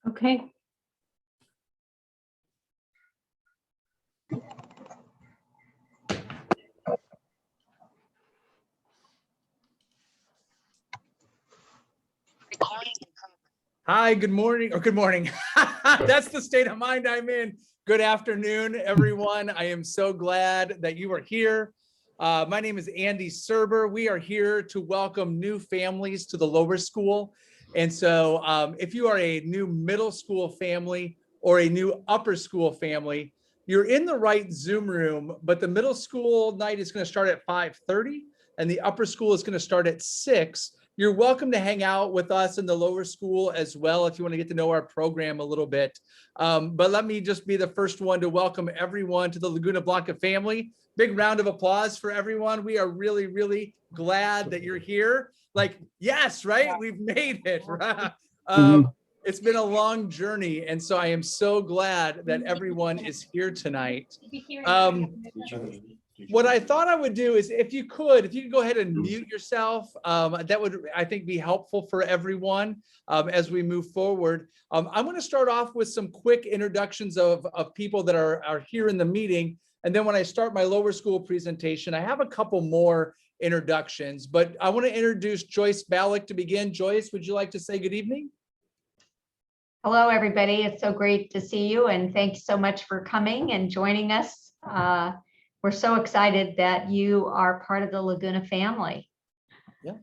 Okay. Hi, good morning, or good morning. That's the state of mind I'm in. Good afternoon, everyone. I am so glad that you are here. My name is Andy Serber. We are here to welcome new families to the lower school. And so if you are a new middle school family or a new upper school family, you're in the right Zoom room, but the middle school night is going to start at 5:30 and the upper school is going to start at 6. You're welcome to hang out with us in the lower school as well if you want to get to know our program a little bit. But let me just be the first one to welcome everyone to the Laguna Blanca family. Big round of applause for everyone. We are really, really glad that you're here. Like, yes, right? We've made it. It's been a long journey. And so I am so glad that everyone is here tonight. What I thought I would do is if you could go ahead and mute yourself, that would, I think, be helpful for everyone as we move forward. I'm going to start off with some quick introductions of people that are here in the meeting. And then when I start my lower school presentation, I have a couple more introductions, but I want to introduce Joyce Balak to begin. Joyce, would you like to say good evening? Hello, everybody. It's so great to see you, and thanks so much for coming and joining us. We're so excited that you are part of the Laguna family. Yeah.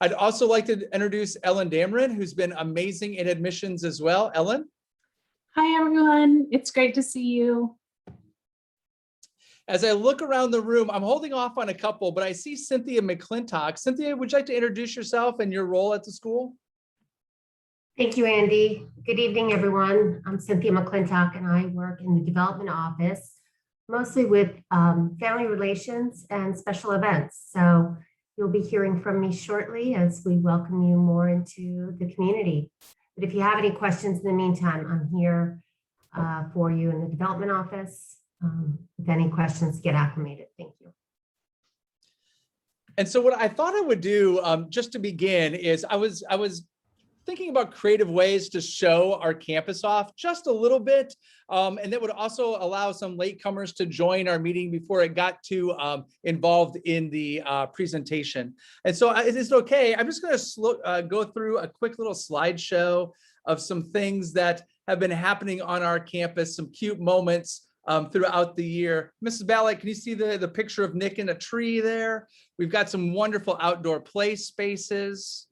I'd also like to introduce Ellen Dameron, who's been amazing in admissions as well. Ellen? Hi, everyone. It's great to see you. As I look around the room, I'm holding off on a couple, but I see Cynthia Mcclintock. Cynthia, would you like to introduce yourself and your role at the school? Thank you, Andy. Good evening, everyone. I'm Cynthia Mcclintock, and I work in the development office, mostly with family relations and special events. So you'll be hearing from me shortly as we welcome you more into the community. But if you have any questions in the meantime, I'm here for you in the development office. With any questions, get acclimated. Thank you. And so what I thought I would do just to begin is I was thinking about creative ways to show our campus off just a little bit. And that would also allow some latecomers to join our meeting before it got too involved in the presentation. And so is it okay? I'm just going to go through a quick little slideshow of some things that have been happening on our campus, some cute moments throughout the year. Mrs. Balak, can you see the picture of Nick in a tree there? We've got some wonderful outdoor play spaces.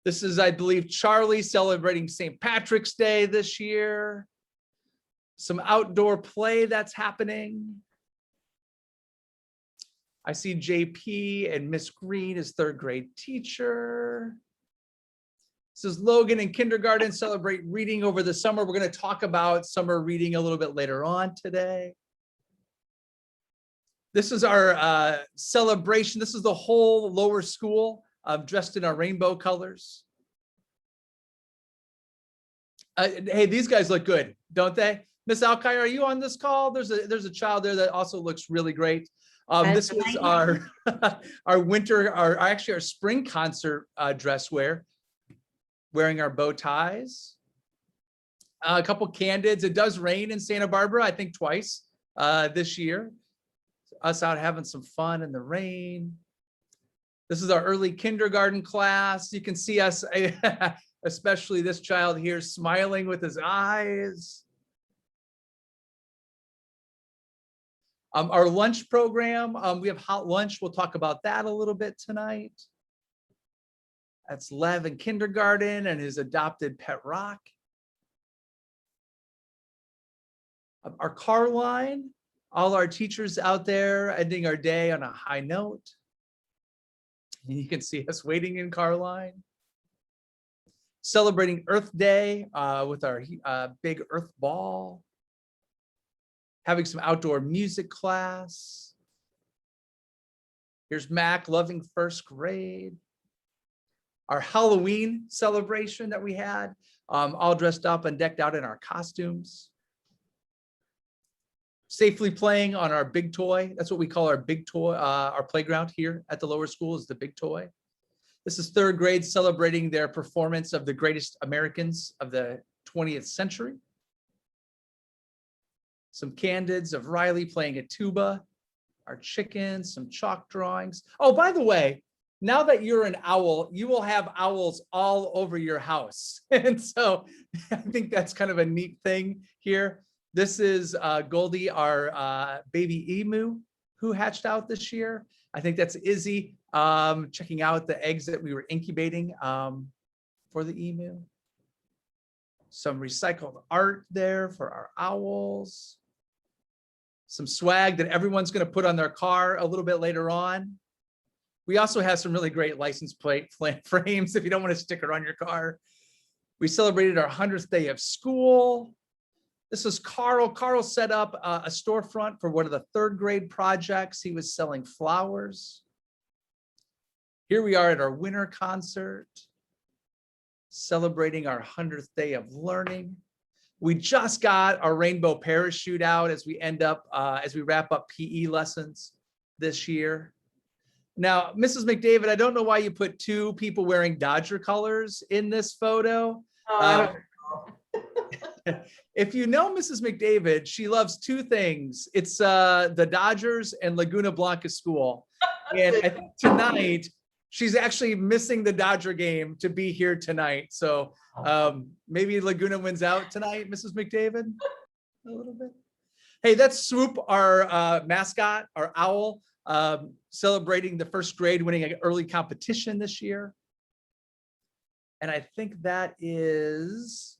This is, I believe, Charlie celebrating St. Patrick's Day this year. Some outdoor play that's happening. I see JP and Miss Green as third grade teacher. This is Logan in kindergarten, celebrate reading over the summer. We're going to talk about summer reading a little bit later on today. This is our celebration. This is the whole lower school dressed in our rainbow colors. Hey, these guys look good, don't they? Miss Alkire, are you on this call? There's a child there that also looks really great. This was our our winter, actually our spring concert dress wear. Wearing our bow ties. A couple candids. It does rain in Santa Barbara, I think twice this year. Us out having some fun in the rain. This is our early kindergarten class. You can see us, especially this child here, smiling with his eyes. Our lunch program, we have hot lunch. We'll talk about that a little bit tonight. That's Lev in kindergarten and his adopted pet Rock. Our car line, all our teachers out there ending our day on a high note. And you can see us waiting in car line. Celebrating Earth Day with our big Earth ball. Having some outdoor music class. Here's Mac loving first grade. Our Halloween celebration that we had, all dressed up and decked out in our costumes. Safely playing on our big toy. That's what we call our big toy, our playground here at the lower school is the big toy. This is third grade celebrating their performance of the Greatest Americans of the 20th century. Some candids of Riley playing a tuba, our chickens, some chalk drawings. Oh, by the way, now that you're an owl, you will have owls all over your house. And so I think that's kind of a neat thing here. This is Goldie, our baby emu who hatched out this year. I think that's Izzy checking out the eggs that we were incubating for the emu. Some recycled art there for our owls. Some swag that everyone's going to put on their car a little bit later on. We also have some really great license plate frames if you don't want to stick it on your car. We celebrated our 100th day of school. This was Carl. Carl set up a storefront for one of the 3rd grade projects. He was selling flowers. Here we are at our winter concert, celebrating our 100th day of learning. We just got our rainbow parachute out as we wrap up PE lessons this year. Now, Mrs. McDavid, I don't know why you put 2 people wearing Dodger colors in this photo. If you know Mrs. McDavid, she loves 2 things. It's the Dodgers and Laguna Blanca school. And I think tonight, she's actually missing the Dodger game to be here tonight. So maybe Laguna wins out tonight, Mrs. McDavid, a little bit. Hey, that's Swoop, our mascot, our owl, celebrating the 1st grade, winning an early competition this year. And I think that is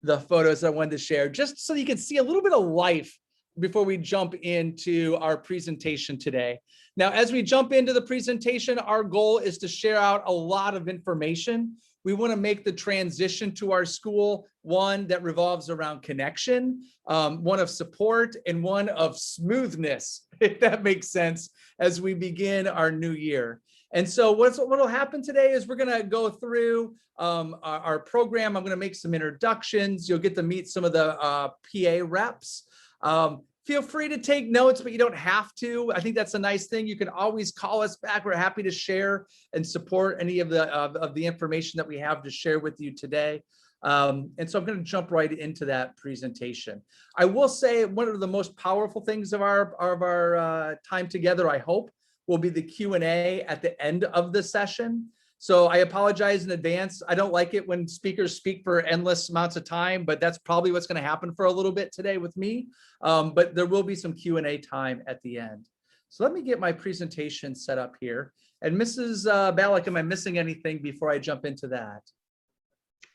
the photos I wanted to share, just so you can see a little bit of life before we jump into our presentation today. Now, as we jump into the presentation, our goal is to share out a lot of information. We want to make the transition to our school one that revolves around connection, one of support, and one of smoothness, if that makes sense, as we begin our new year. And so what will happen today is we're going to go through our program. I'm going to make some introductions. You'll get to meet some of the PA reps. Feel free to take notes, but you don't have to. I think that's a nice thing. You can always call us back. We're happy to share and support any of the information that we have to share with you today. And so I'm going to jump right into that presentation. I will say one of the most powerful things of our time together, I hope, will be the Q&A at the end of the session. So I apologize in advance. I don't like it when speakers speak for endless amounts of time, but that's probably what's going to happen for a little bit today with me. But there will be some Q&A time at the end. So let me get my presentation set up here. And Mrs. Balak, am I missing anything before I jump into that?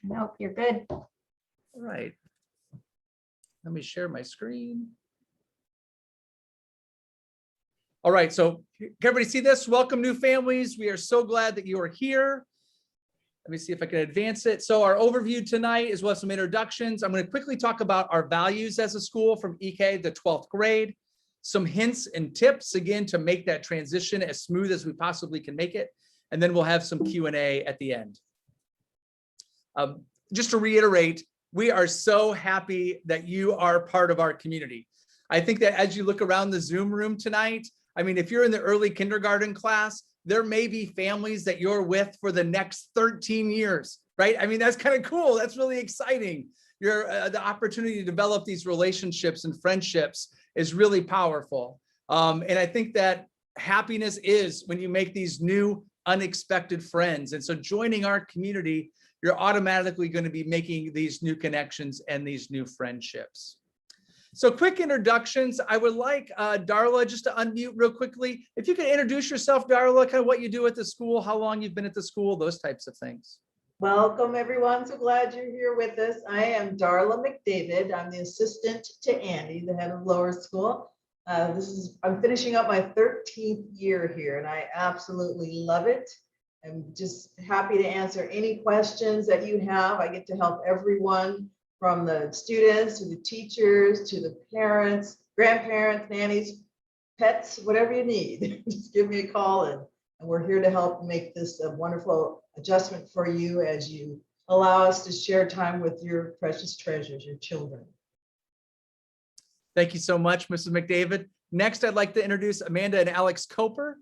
Nope, you're good. All right. Let me share my screen. All right, so can everybody see this? Welcome, new families. We are so glad that you are here. Let me see if I can advance it. So our overview tonight is we'll have some introductions. I'm going to quickly talk about our values as a school from EK to 12th grade, some hints and tips, again, to make that transition as smooth as we possibly can make it. And then we'll have some Q&A at the end. Just to reiterate, we are so happy that you are part of our community. I think that as you look around the Zoom room tonight, I mean, if you're in the early kindergarten class, there may be families that you're with for the next 13 years, right? I mean, that's kind of cool. That's really exciting. The opportunity to develop these relationships and friendships is really powerful. And I think that happiness is when you make these new unexpected friends. And so joining our community, you're automatically going to be making these new connections and these new friendships. So quick introductions. I would like Darla just to unmute real quickly. If you could introduce yourself, Darla, kind of what you do at the school, how long you've been at the school, those types of things. Welcome, everyone. So glad you're here with us. I am Darla McDavid. I'm the assistant to Andy, the head of lower school. I'm finishing up my 13th year here, and I absolutely love it. I'm just happy to answer any questions that you have. I get to help everyone, from the students to the teachers to the parents, grandparents, nannies, pets, whatever you need. Just give me a call, and we're here to help make this a wonderful adjustment for you as you allow us to share time with your precious treasures, your children. Thank you so much, Mrs. McDavid. Next, I'd like to introduce Amanda and Alex Coper.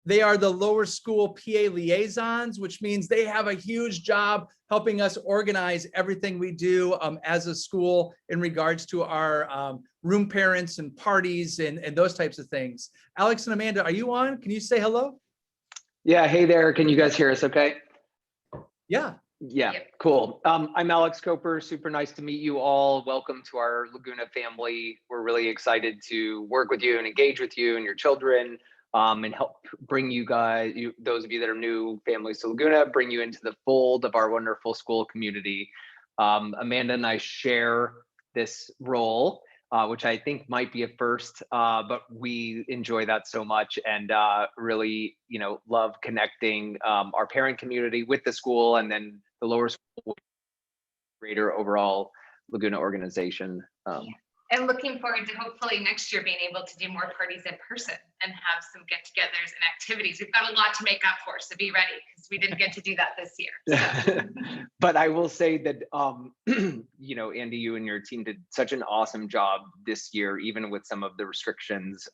They are the lower school PA liaisons, which means they have a huge job helping us organize everything we do as a school in regards to our room parents and parties and those types of things. Alex and Amanda, are you on? Can you say hello? Yeah, hey there. Can you guys hear us okay? Yeah. Yeah, cool. I'm Alex Coper. Super nice to meet you all. Welcome to our Laguna family. We're really excited to work with you and engage with you and your children and help bring you guys, those of you that are new families to Laguna, bring you into the fold of our wonderful school community. Amanda and I share this role, which I think might be a first, but we enjoy that so much and really, love connecting our parent community with the school and then the lower school, greater overall Laguna organization. And looking forward to hopefully next year being able to do more parties in person and have some get-togethers and activities. We've got a lot to make up for, so be ready because we didn't get to do that this year. So. But I will say that, Andy, you and your team did such an awesome job this year, even with some of the restrictions,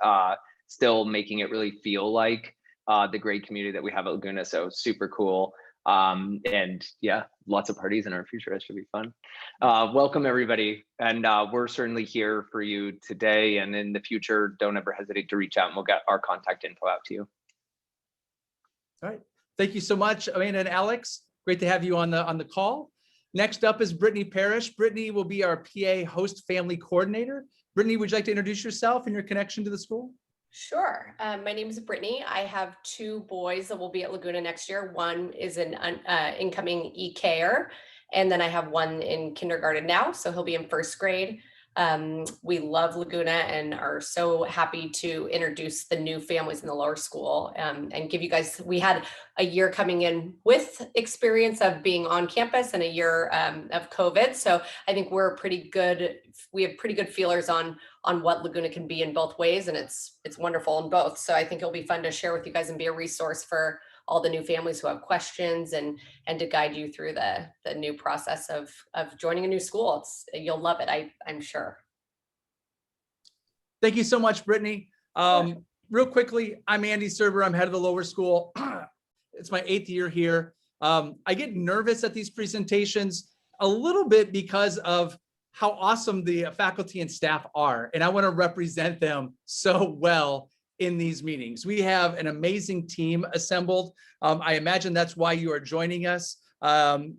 still making it really feel like the great community that we have at Laguna. So super cool. And yeah, lots of parties in our future. It should be fun. Welcome everybody. And we're certainly here for you today and in the future. Don't ever hesitate to reach out and we'll get our contact info out to you. All right. Thank you so much, Amanda and Alex. Great to have you on the call. Next up is Brittany Parrish. Brittany will be our PA host family coordinator. Brittany, would you like to introduce yourself and your connection to the school? Sure. My name is Brittany. I have two boys that will be at Laguna next year. One is an incoming EKer, and then I have one in kindergarten now, so he'll be in first grade. We love Laguna and are so happy to introduce the new families in the lower school and give you guys, we had a year coming in with experience of being on campus and a year of COVID. So I think we have pretty good feelers on what Laguna can be in both ways. And it's wonderful in both. So I think it'll be fun to share with you guys and be a resource for all the new families who have questions and to guide you through the new process of joining a new school. You'll love it, I'm sure. Thank you so much, Brittany. Real quickly, I'm Andy Serber. I'm head of the lower school. It's my 8th year here. I get nervous at these presentations a little bit because of how awesome the faculty and staff are. And I want to represent them so well in these meetings. We have an amazing team assembled. I imagine that's why you are joining us. I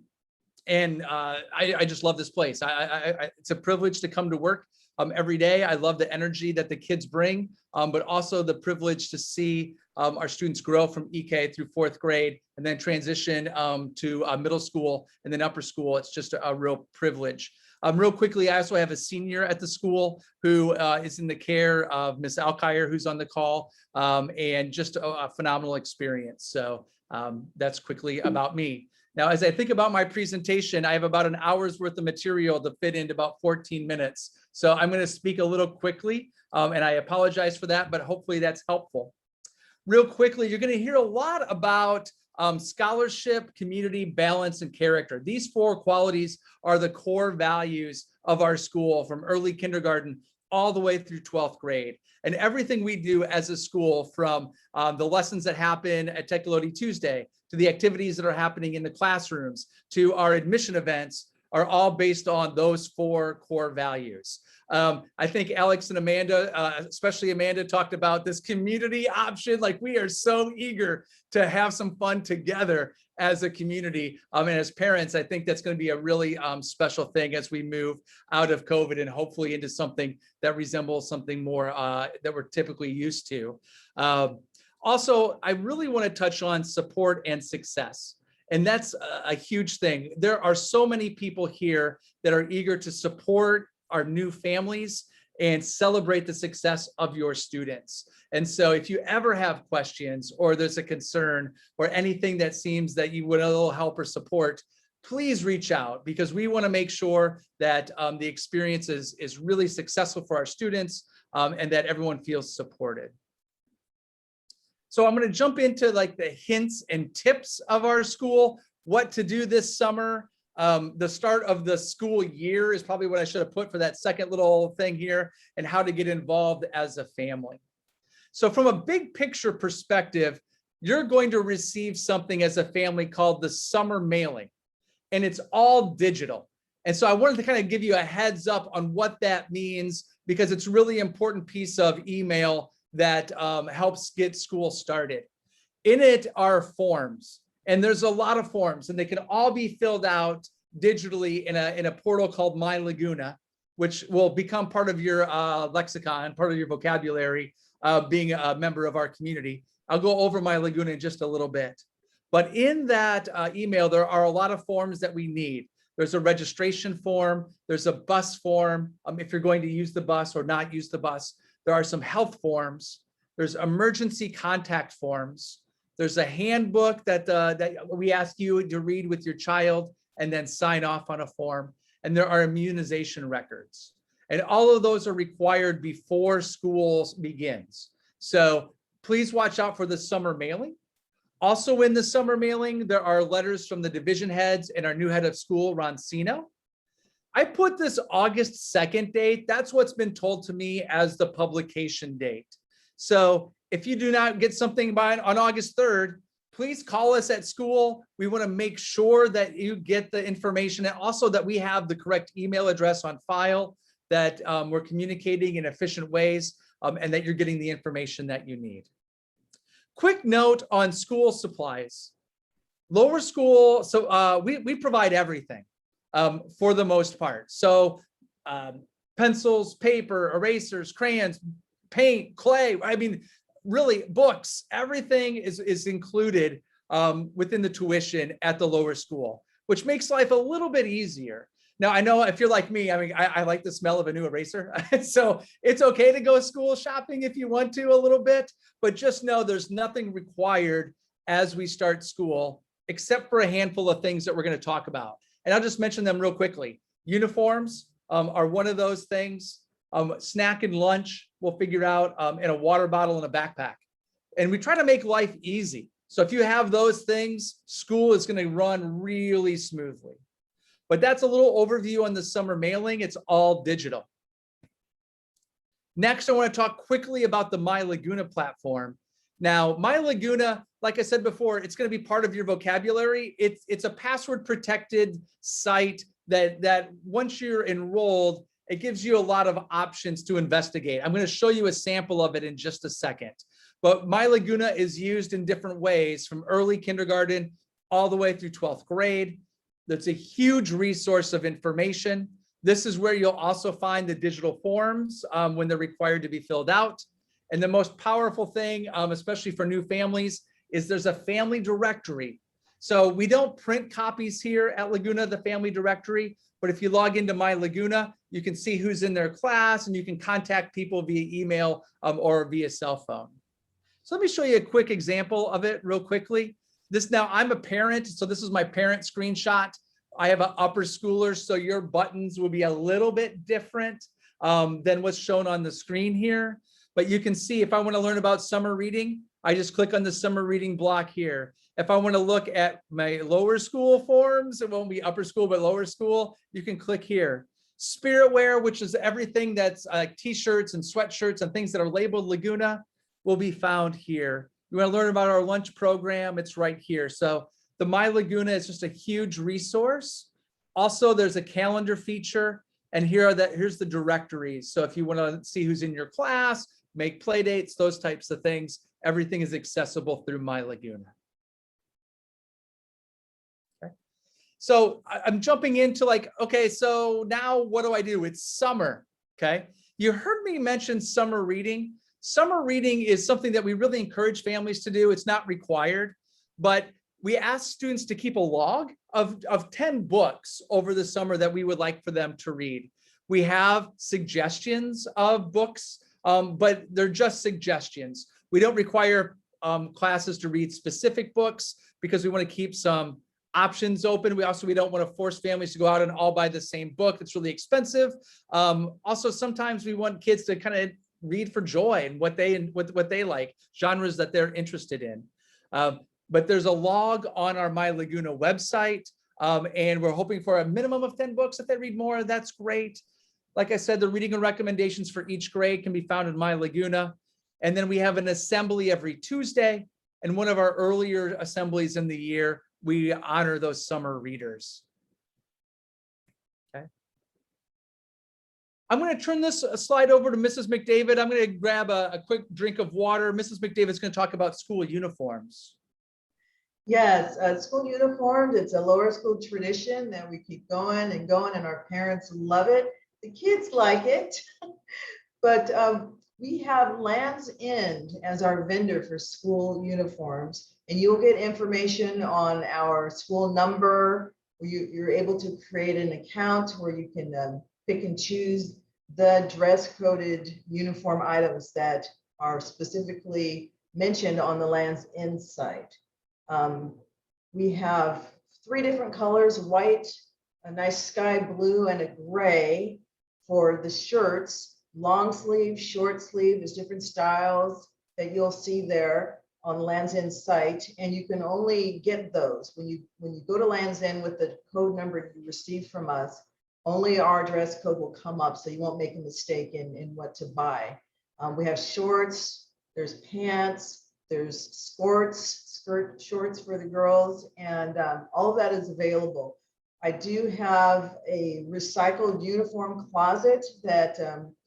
just love this place. It's a privilege to come to work every day. I love the energy that the kids bring, but also the privilege to see our students grow from EK through 4th grade and then transition to middle school and then upper school. It's just a real privilege. Real quickly, I also have a senior at the school who is in the care of Miss Alkire, who's on the call, and just a phenomenal experience. So that's quickly about me. Now, as I think about my presentation, I have about an hour's worth of material to fit into about 14 minutes. So I'm going to speak a little quickly, and I apologize for that, but hopefully that's helpful. Real quickly, you're going to hear a lot about scholarship, community, balance, and character. These 4 qualities are the core values of our school from early kindergarten all the way through 12th grade. And everything we do as a school, from the lessons that happen at Tekaloti Tuesday, to the activities that are happening in the classrooms, to our admission events, are all based on those 4 core values. I think Alex and Amanda, especially Amanda, talked about this community option. Like, we are so eager to have some fun together as a community. And as parents, I think that's going to be a really special thing as we move out of COVID and hopefully into something that resembles something more that we're typically used to. Also, I really want to touch on support and success. And that's a huge thing. There are so many people here that are eager to support our new families and celebrate the success of your students. And so if you ever have questions or there's a concern or anything that seems that you would a little help or support, please reach out, because we want to make sure that the experience is really successful for our students and that everyone feels supported. So I'm going to jump into like the hints and tips of our school, what to do this summer. The start of the school year is probably what I should have put for that second little thing here, and how to get involved as a family. So from a big picture perspective, you're going to receive something as a family called the summer mailing, and it's all digital. And so I wanted to kind of give you a heads up on what that means, because it's a really important piece of email that helps get school started. In it are forms, and there's a lot of forms, and they can all be filled out digitally in a portal called My Lagoona, which will become part of your lexicon, part of your vocabulary, being a member of our community. I'll go over My Lagoona in just a little bit. But in that email, there are a lot of forms that we need. There's a registration form. There's a bus form, if you're going to use the bus or not use the bus. There are some health forms. There's emergency contact forms. There's a handbook that we ask you to read with your child and then sign off on a form. And there are immunization records. And all of those are required before school begins. So please watch out for the summer mailing. Also in the summer mailing, there are letters from the division heads and our new head of school, Roncino. I put this August 2nd date. That's what's been told to me as the publication date. So if you do not get something on August 3rd, please call us at school. We want to make sure that you get the information, and also that we have the correct email address on file, that we're communicating in efficient ways, and that you're getting the information that you need. Quick note on school supplies. Lower school, so we provide everything for the most part. So pencils, paper, erasers, crayons, paint, clay, I mean, really books, everything is included within the tuition at the lower school, which makes life a little bit easier. Now, I know if you're like me, I mean, I like the smell of a new eraser. So it's okay to go school shopping if you want to a little bit, but just know there's nothing required as we start school, except for a handful of things that we're going to talk about. And I'll just mention them real quickly. Uniforms are one of those things. Snack and lunch we'll figure out, in a water bottle and a backpack. And we try to make life easy. So if you have those things, school is going to run really smoothly. But that's a little overview on the summer mailing. It's all digital. Next, I want to talk quickly about the My Lagoona platform. Now, My Lagoona, like I said before, it's going to be part of your vocabulary. It's a password protected site that once you're enrolled, it gives you a lot of options to investigate. I'm going to show you a sample of it in just a second. But My Lagoona is used in different ways, from early kindergarten all the way through 12th grade. That's a huge resource of information. This is where you'll also find the digital forms when they're required to be filled out. And the most powerful thing, especially for new families, is there's a family directory. So we don't print copies here at Laguna, the family directory, but if you log into My Lagoona, you can see who's in their class, and you can contact people via email or via cell phone. So let me show you a quick example of it real quickly. Now I'm a parent, so this is my parent screenshot. I have an upper schooler, so your buttons will be a little bit different than what's shown on the screen here. But you can see if I want to learn about summer reading, I just click on the summer reading block here. If I want to look at my lower school forms, it won't be upper school, but lower school, you can click here. Spirit wear, which is everything that's t-shirts and sweatshirts and things that are labeled Laguna, will be found here. You want to learn about our lunch program, it's right here. So the My Lagoona is just a huge resource. Also, there's a calendar feature, and here's the directories. So if you want to see who's in your class, make play dates, those types of things, everything is accessible through My Lagoona. Okay. So I'm jumping into okay, so now what do I do? It's summer, okay? You heard me mention summer reading. Summer reading is something that we really encourage families to do. It's not required, but we ask students to keep a log of 10 books over the summer that we would like for them to read. We have suggestions of books, but they're just suggestions. We don't require classes to read specific books because we want to keep some options open. We don't want to force families to go out and all buy the same book. It's really expensive. Also, sometimes we want kids to kind of read for joy and what they like, genres that they're interested in. But there's a log on our My Lagoona website, and we're hoping for a minimum of 10 books. If they read more, that's great. Like I said, the reading and recommendations for each grade can be found in My Lagoona. And then we have an assembly every Tuesday. And one of our earlier assemblies in the year, we honor those summer readers. Okay. I'm going to turn this slide over to Mrs. McDavid. I'm going to grab a quick drink of water. Mrs. McDavid is going to talk about school uniforms. Yes, school uniforms, it's a lower school tradition that we keep going, and our parents love it. The kids like it. But we have Land's End as our vendor for school uniforms, and you'll get information on our school number. You're able to create an account where you can pick and choose the dress coded uniform items that are specifically mentioned on the Land's End site. We have 3 different colors: white, a nice sky blue, and a gray for the shirts. Long sleeve, short sleeve, there's different styles that you'll see there on Land's End site, and you can only get those when you go to Land's End with the code number you received from us. Only our dress code will come up, so you won't make a mistake in what to buy. We have shorts, there's pants, there's shorts for the girls, and all of that is available. I do have a recycled uniform closet that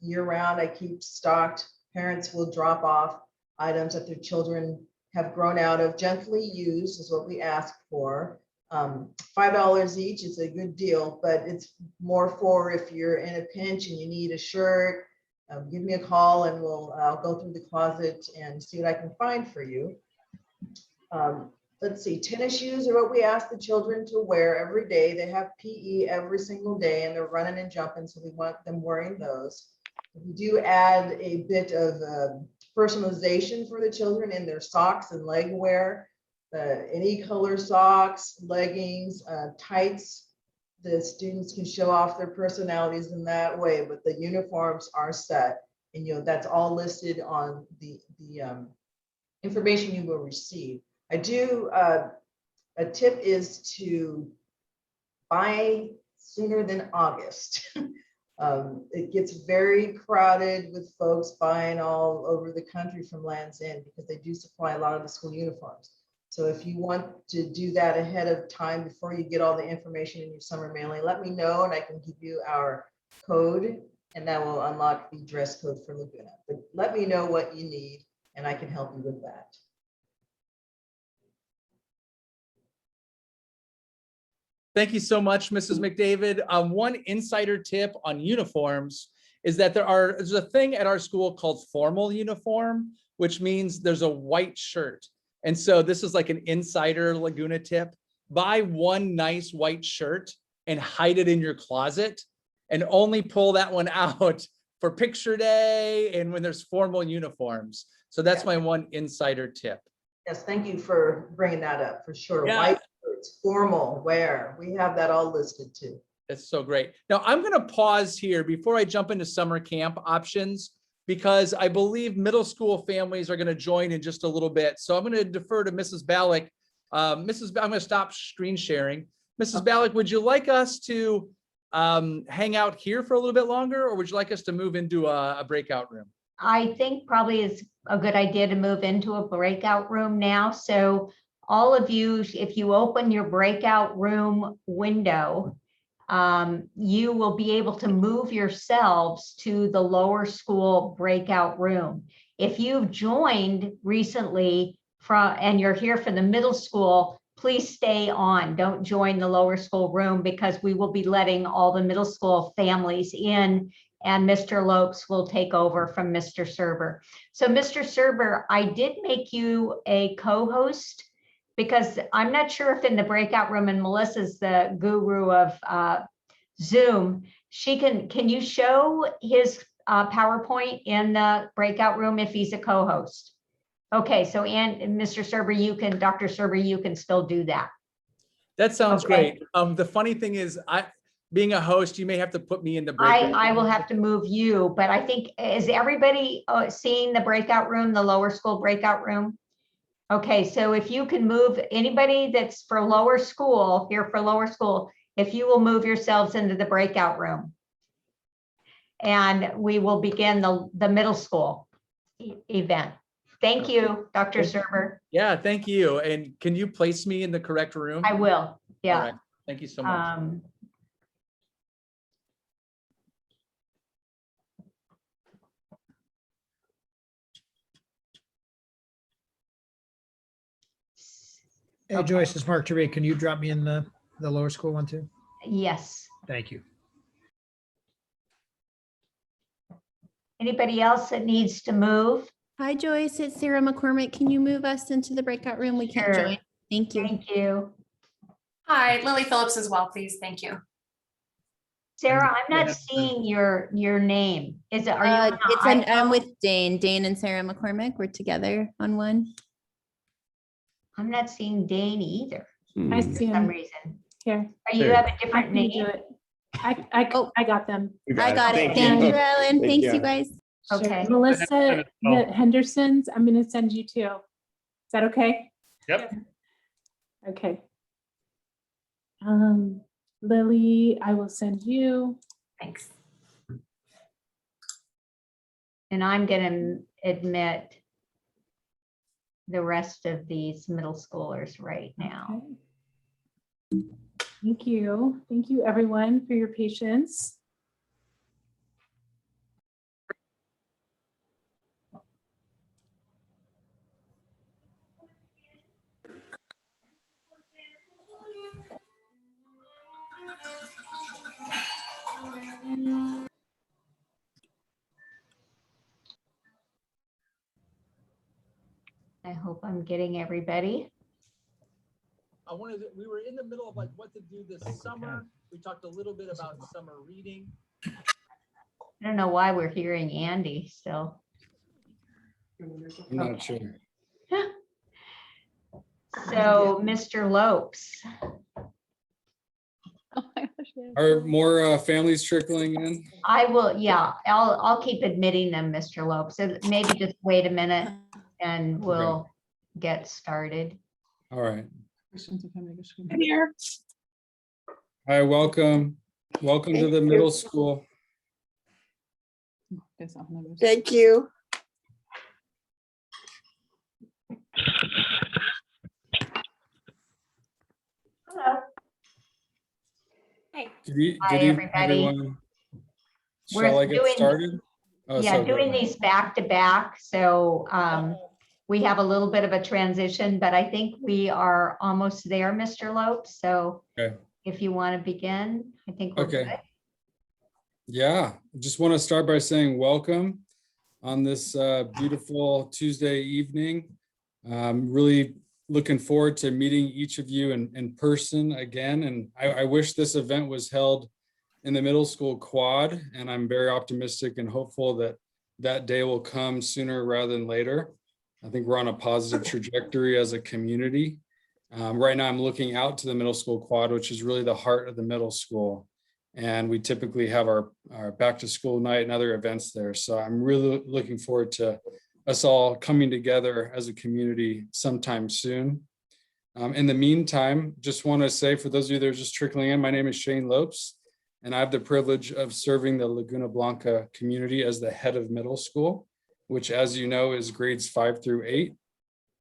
year round I keep stocked. Parents will drop off items that their children have grown out of. Gently used is what we ask for. $5 each is a good deal, but it's more for if you're in a pinch and you need a shirt. Give me a call and I'll go through the closet and see what I can find for you. Let's see, tennis shoes are what we ask the children to wear every day. They have PE every single day and they're running and jumping, so we want them wearing those. We do add a bit of personalization for the children in their socks and leg wear. Any color socks, leggings, tights. The students can show off their personalities in that way, but the uniforms are set, and that's all listed on the information you will receive. I do, a tip is to buy sooner than August. It gets very crowded with folks buying all over the country from Land's End because they do supply a lot of the school uniforms. So if you want to do that ahead of time before you get all the information in your summer mailing, let me know and I can give you our code, and that will unlock the dress code for Laguna. But let me know what you need and I can help you with that. Thank you so much, Mrs. McDavid. One insider tip on uniforms is that there's a thing at our school called formal uniform, which means there's a white shirt. And so this is like an insider Laguna tip. Buy one nice white shirt and hide it in your closet and only pull that one out for picture day and when there's formal uniforms. So that's my one insider tip. Yes, thank you for bringing that up, for sure. Yeah. White shirts, formal wear, we have that all listed too. That's so great. Now I'm going to pause here before I jump into summer camp options, because I believe middle school families are going to join in just a little bit. So I'm going to defer to Mrs. Balak. I'm going to stop screen sharing. Mrs. Balak, would you like us to hang out here for a little bit longer, or would you like us to move into a breakout room? I think probably it's a good idea to move into a breakout room now. So all of you, if you open your breakout room window, you will be able to move yourselves to the lower school breakout room. If you've joined recently and you're here for the middle school, please stay on. Don't join the lower school room because we will be letting all the middle school families in, and Mr. Lopes will take over from Mr. Serber. So Mr. Serber, I did make you a co-host because I'm not sure if in the breakout room, and Melissa's the guru of Zoom, can you show his PowerPoint in the breakout room if he's a co-host? Okay, so and Mr. Serber, Dr. Serber, you can still do that. That sounds great. The funny thing is, being a host, you may have to put me in the breakout. I will have to move you, but I think, is everybody seeing the breakout room, the lower school breakout room? Okay, so if you can move anybody that's for lower school, here for lower school, if you will move yourselves into the breakout room. And we will begin the middle school event. Thank you, Dr. Serber. Yeah, thank you. And can you place me in the correct room? I will, All yeah. right. Thank you so much. Hey Okay. Joyce, it's Mark Trevay. Can you drop me in the lower school one too? Yes. Thank you. Anybody else that needs to move? Hi Joyce, it's Sarah McCormick. Can you move us into the breakout room? We can't Sure. join. Thank you. Thank you. Hi, Lily Phillips as well, please. Thank you. Sarah, I'm not seeing your name. Is it, are you? on the I'm iPhone? with Dane and Sarah McCormick. We're together on one. I'm not seeing Dane either I for see some him reason. here. Or you There. have a I different can do name? it. Oh. I got them. I got it. Thank Thank you. you, Ellen. Thank Thanks, you. you guys. Sure. Okay. Melissa, the Hendersons, I'm going to send you too. Is that okay? Yep. Okay. Lily, I will send you. Thanks. And I'm gonna admit the rest of these middle schoolers right now. Okay. Thank you. Thank you, everyone, for your patience. I hope I'm getting everybody. I wanted to, we were in the middle of like what to do this summer. We talked a little bit about summer reading. I don't know why we're hearing Andy still. I'm not sure. So, Mr. Lopes, Are more families trickling in? I will, yeah, I'll keep admitting them, Mr. Lopes. So maybe just wait a minute and we'll get started. All right. Here. Hi, welcome. Welcome to the middle school. Thank you. Hello. Good Hi, evening, everybody. everyone. We're Shall I get doing- started? Oh, Yeah, sorry, go doing ahead. these back to back, so we have a little bit of a transition, but I think we are almost there, Mr. Lopes. So Okay. if you want to begin, I think we're Okay. good. Yeah, I just want to start by saying welcome on this beautiful Tuesday evening. Really looking forward to meeting each of you in person again. And I wish this event was held in the middle school quad, and I'm very optimistic and hopeful that that day will come sooner rather than later. I think we're on a positive trajectory as a community. Right now, I'm looking out to the middle school quad, which is really the heart of the middle school. And we typically have our back to school night and other events there. So I'm really looking forward to us all coming together as a community sometime soon. In the meantime, just want to say for those of you that are just trickling in, my name is Shane Lopes, and I have the privilege of serving the Laguna Blanca community as the head of middle school, which, as you know, is grades 5 through 8.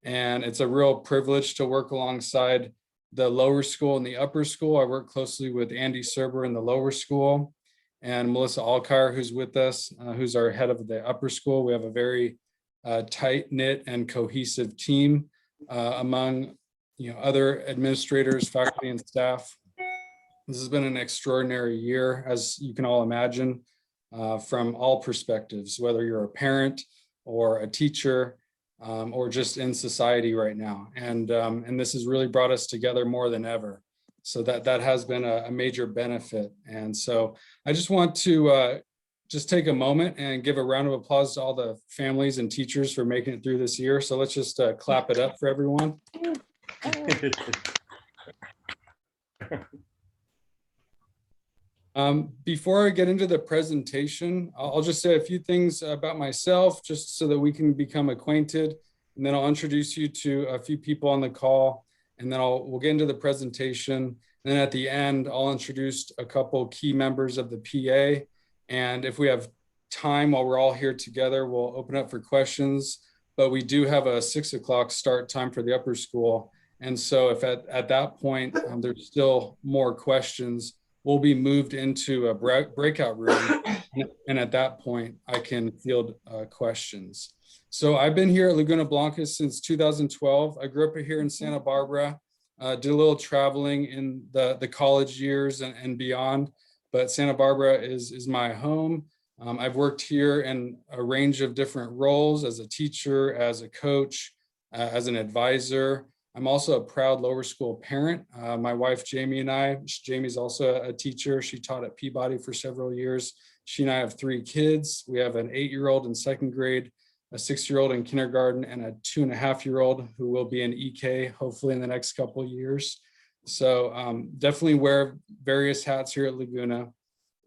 And it's a real privilege to work alongside the lower school and the upper school. I work closely with Andy Serber in the lower school and Melissa Alkire, who's with us, who's our head of the upper school. We have a very tight knit and cohesive team among other administrators, faculty, and staff. This has been an extraordinary year, as you can all imagine, from all perspectives, whether you're a parent or a teacher or just in society right now. And this has really brought us together more than ever. So that has been a major benefit. And so I just want to just take a moment and give a round of applause to all the families and teachers for making it through this year. So let's just clap it up for everyone. Before I get into the presentation, I'll just say a few things about myself, just so that we can become acquainted. And then I'll introduce you to a few people on the call, and then we'll get into the presentation. And then at the end, I'll introduce a couple key members of the PA. And if we have time while we're all here together, we'll open up for questions. but we do have a 6 o'clock start time for the upper school. And so if at that point, there's still more questions, we'll be moved into a breakout room. And at that point, I can field questions. So I've been here at Laguna Blanca since 2012. I grew up here in Santa Barbara, did a little traveling in the college years and beyond, but Santa Barbara is my home. I've worked here in a range of different roles as a teacher, as a coach, as an advisor. I'm also a proud lower school parent. My wife, Jamie, and Jamie's also a teacher. She taught at Peabody for several years. She and I have 3 kids. We have an 8-year-old in 2nd grade, a 6-year-old in kindergarten, and a 2.5-year-old who will be in EK, hopefully in the next couple of years. So definitely wear various hats here at Laguna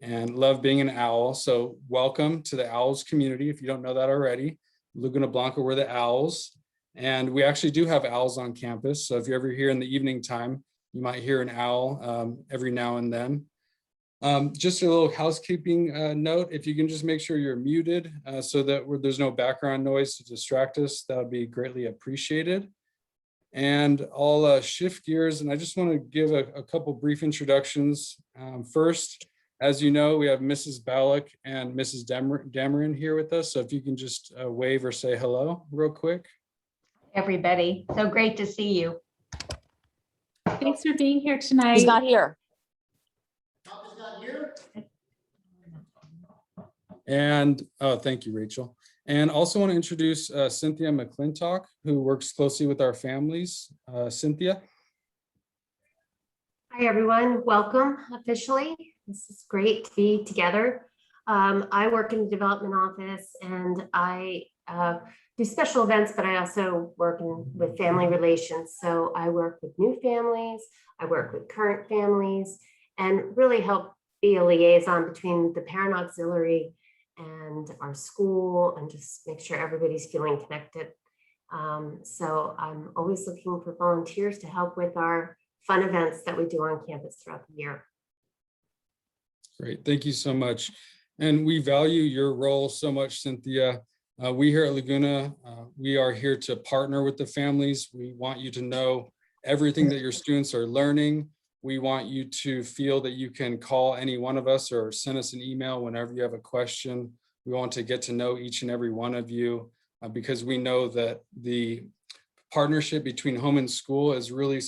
and love being an owl. So welcome to the Owls community. If you don't know that already, Laguna Blanca, we're the Owls. And we actually do have owls on campus. So if you're ever here in the evening time, you might hear an owl every now and then. Just a little housekeeping note, if you can just make sure you're muted so that there's no background noise to distract us, that would be greatly appreciated. And I'll shift gears, and I just want to give a couple brief introductions. First, as you know, we have Mrs. Balak and Mrs. Dameron here with us. So if you can just wave or say hello real quick. Everybody, so great to see you. Thanks for being here tonight. He's not here. And thank you, Rachel. And also want to introduce Cynthia Mcclintock, who works closely with our families. Cynthia. Hi, everyone. Welcome officially. This is great to be together. I work in the development office, and I do special events, but I also work with family relations. So I work with new families, I work with current families, and really help be a liaison between the parent auxiliary and our school, and just make sure everybody's feeling connected. So I'm always looking for volunteers to help with our fun events that we do on campus throughout the year. Great, thank you so much. And we value your role so much, Cynthia. We here at Laguna, we are here to partner with the families. We want you to know everything that your students are learning. We want you to feel that you can call any one of us or send us an email whenever you have a question. We want to get to know each and every one of you because we know that the partnership between home and school is really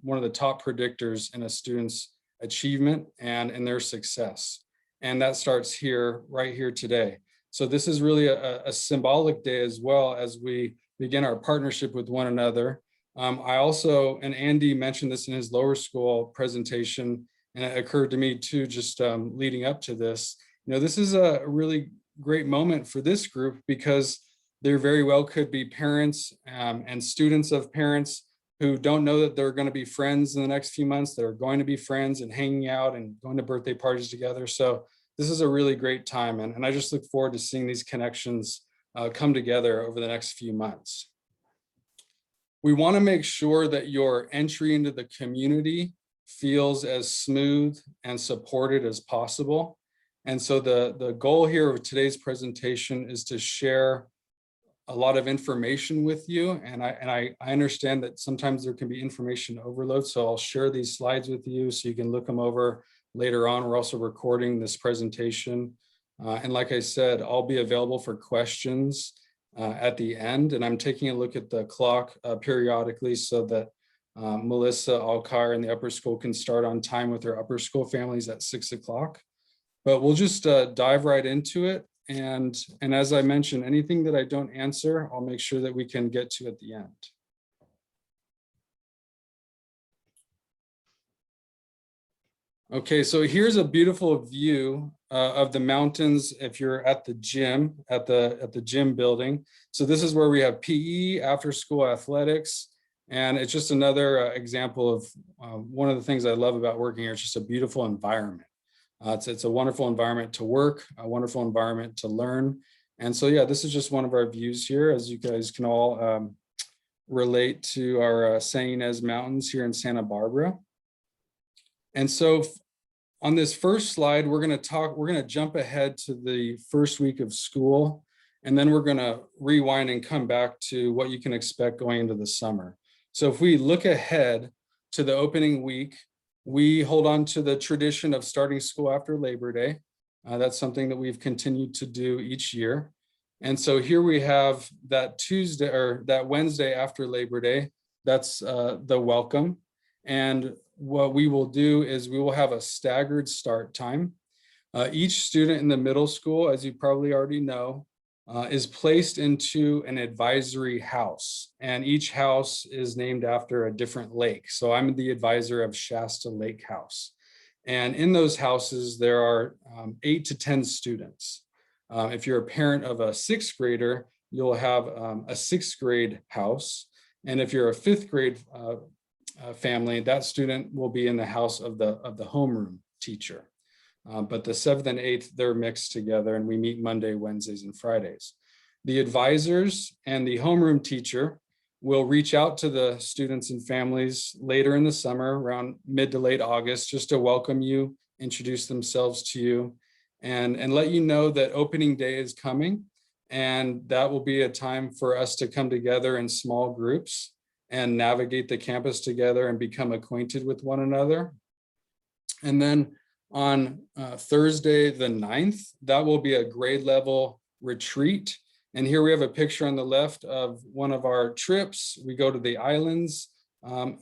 one of the top predictors in a student's achievement and in their success. And that starts here, right here today. So this is really a symbolic day as well as we begin our partnership with one another. I also, and Andy mentioned this in his lower school presentation, and it occurred to me too, just leading up to this, this is a really great moment for this group because there very well could be parents and students of parents who don't know that they're going to be friends in the next few months. They're going to be friends and hanging out and going to birthday parties together. So this is a really great time. And I just look forward to seeing these connections come together over the next few months. We want to make sure that your entry into the community feels as smooth and supported as possible. And so the goal here of today's presentation is to share a lot of information with you. And I understand that sometimes there can be information overload. So I'll share these slides with you so you can look them over later on. We're also recording this presentation. And like I said, I'll be available for questions at the end. And I'm taking a look at the clock periodically so that Melissa, Alkire, and the upper school can start on time with their upper school families at 6 o'clock. But we'll just dive right into it. And as I mentioned, anything that I don't answer, I'll make sure that we can get to at the end. Okay, so here's a beautiful view of the mountains if you're at the gym, at the gym building. So this is where we have PE, after school athletics, and it's just another example of one of the things I love about working here. It's just a beautiful environment. It's a wonderful environment to work, a wonderful environment to learn. And so, yeah, this is just one of our views here, as you guys can all relate to our San Ynez Mountains here in Santa Barbara. And so on this first slide, we're going to jump ahead to the first week of school. And then we're going to rewind and come back to what you can expect going into the summer. So if we look ahead to the opening week, we hold on to the tradition of starting school after Labor Day. That's something that we've continued to do each year. And so here we have that Tuesday or that Wednesday after Labor Day. That's the welcome. And what we will do is we will have a staggered start time. Each student in the middle school, as you probably already know, is placed into an advisory house, and each house is named after a different lake. So I'm the advisor of Shasta Lake House. And in those houses, there are 8 to 10 students. If you're a parent of a 6th grader, you'll have a 6th grade house. And if you're a 5th grade family, that student will be in the house of the homeroom teacher. But the 7th and 8th, they're mixed together, and we meet Monday, Wednesdays, and Fridays. The advisors and the homeroom teacher will reach out to the students and families later in the summer, around mid to late August, just to welcome you, introduce themselves to you, and let you know that opening day is coming. And that will be a time for us to come together in small groups and navigate the campus together and become acquainted with one another. And then on Thursday, the 9th, that will be a grade level retreat. And here we have a picture on the left of one of our trips. We go to the islands.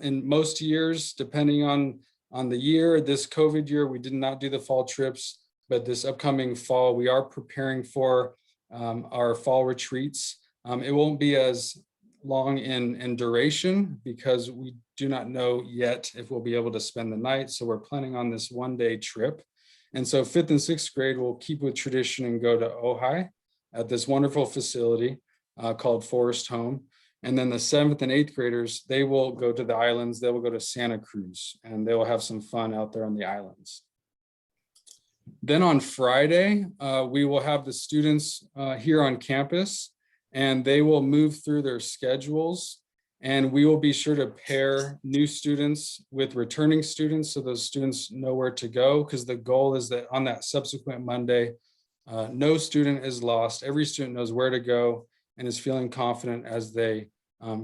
In most years, depending on the year, this COVID year, we did not do the fall trips, but this upcoming fall, we are preparing for our fall retreats. It won't be as long in duration because we do not know yet if we'll be able to spend the night. So we're planning on this one-day trip. And so 5th and 6th grade will keep with tradition and go to Ojai at this wonderful facility called Forest Home. And then the 7th and 8th graders, they will go to the islands. They will go to Santa Cruz and they will have some fun out there on the islands. Then on Friday, we will have the students here on campus, and they will move through their schedules, and we will be sure to pair new students with returning students so those students know where to go, because the goal is that on that subsequent Monday, no student is lost. Every student knows where to go and is feeling confident as they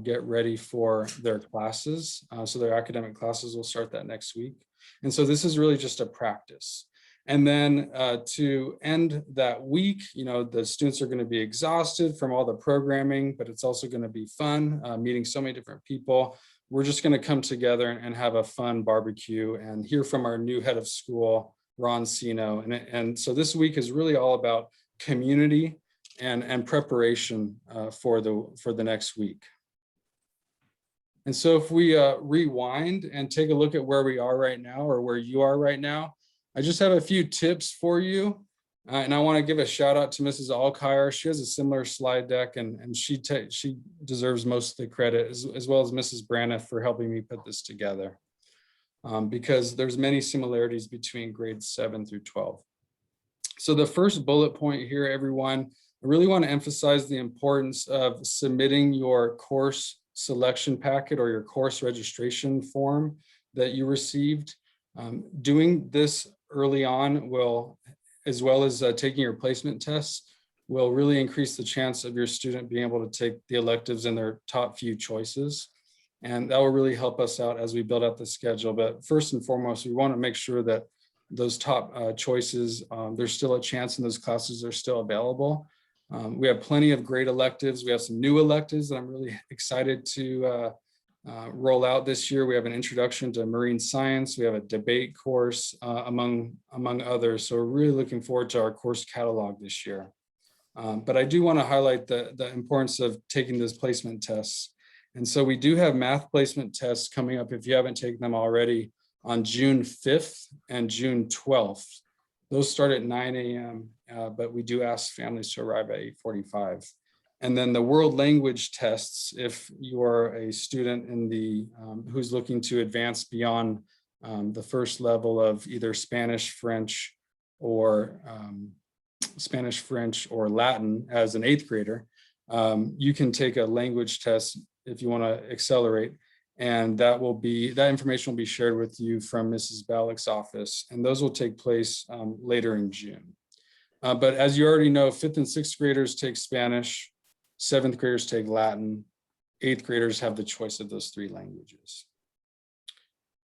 get ready for their classes. So their academic classes will start that next week. And so this is really just a practice. And then to end that week, the students are going to be exhausted from all the programming, but it's also going to be fun, meeting so many different people. We're just going to come together and have a fun barbecue and hear from our new head of school, Ron Sino. And so this week is really all about community and preparation for the next week. And so if we rewind and take a look at where we are right now, or where you are right now, I just have a few tips for you. And I want to give a shout out to Mrs. Alkire. She has a similar slide deck, and she deserves most of the credit, as well as Mrs. Braniff for helping me put this together, because there's many similarities between grades 7 through 12. So the first bullet point here, everyone, I really want to emphasize the importance of submitting your course selection packet or your course registration form that you received. Doing this early on will, as well as taking your placement tests, will really increase the chance of your student being able to take the electives in their top few choices. And that will really help us out as we build out the schedule. But first and foremost, we want to make sure that those top choices, there's still a chance and those classes are still available. We have plenty of great electives. We have some new electives that I'm really excited to roll out this year. We have an introduction to marine science. We have a debate course, among others. So we're really looking forward to our course catalog this year. But I do want to highlight the importance of taking those placement tests. And so we do have math placement tests coming up, if you haven't taken them already, on June 5th and June 12th. Those start at 9 a.m., but we do ask families to arrive at 8:45. And then the world language tests, if you are a student in the who's looking to advance beyond the first level of either Spanish, French, or Latin as an 8th grader, you can take a language test if you want to accelerate. And that information will be shared with you from Mrs. Balak's office. And those will take place later in June. But as you already know, 5th and 6th graders take Spanish, 7th graders take Latin, 8th graders have the choice of those 3 languages.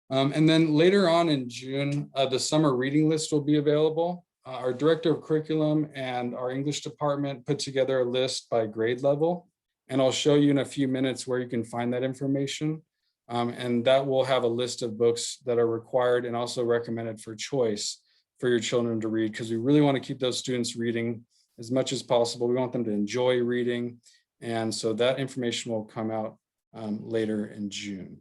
And then later on in June, the summer reading list will be available. Our director of curriculum and our English department put together a list by grade level, and I'll show you in a few minutes where you can find that information. And that will have a list of books that are required and also recommended for choice for your children to read, because we really want to keep those students reading as much as possible. We want them to enjoy reading. And so that information will come out later in June.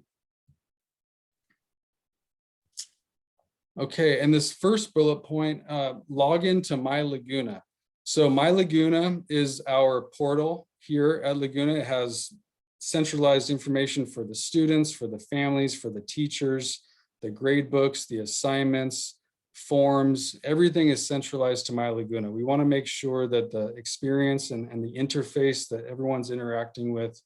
Okay, and this first bullet point, log into My Lagoona. So My Lagoona is our portal here at Laguna. It has centralized information for the students, for the families, for the teachers, the grade books, the assignments, forms, everything is centralized to My Lagoona. We want to make sure that the experience and the interface that everyone's interacting with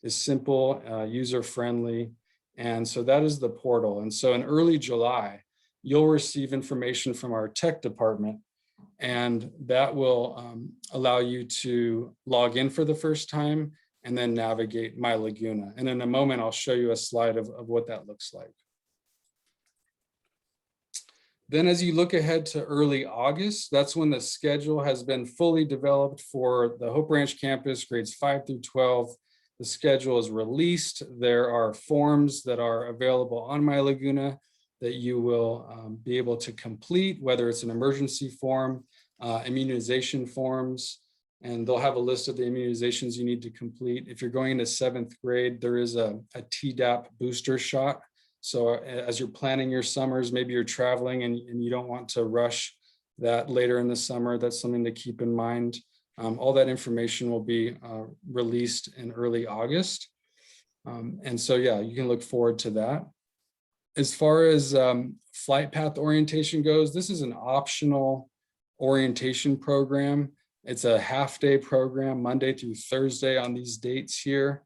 is simple, user-friendly. And so that is the portal. And so in early July, you'll receive information from our tech department, and that will allow you to log in for the first time and then navigate My Lagoona. And in a moment, I'll show you a slide of what that looks like. Then as you look ahead to early August, that's when the schedule has been fully developed for the Hope Ranch campus, grades 5 through 12. The schedule is released. There are forms that are available on My Lagoona that you will be able to complete, whether it's an emergency form, immunization forms, and they'll have a list of the immunizations you need to complete. If you're going into 7th grade, there is a Tdap booster shot. So as you're planning your summers, maybe you're traveling and you don't want to rush that later in the summer, that's something to keep in mind. All that information will be released in early August. And so, yeah, you can look forward to that. As far as flight path orientation goes, this is an optional orientation program. It's a half-day program, Monday through Thursday on these dates here.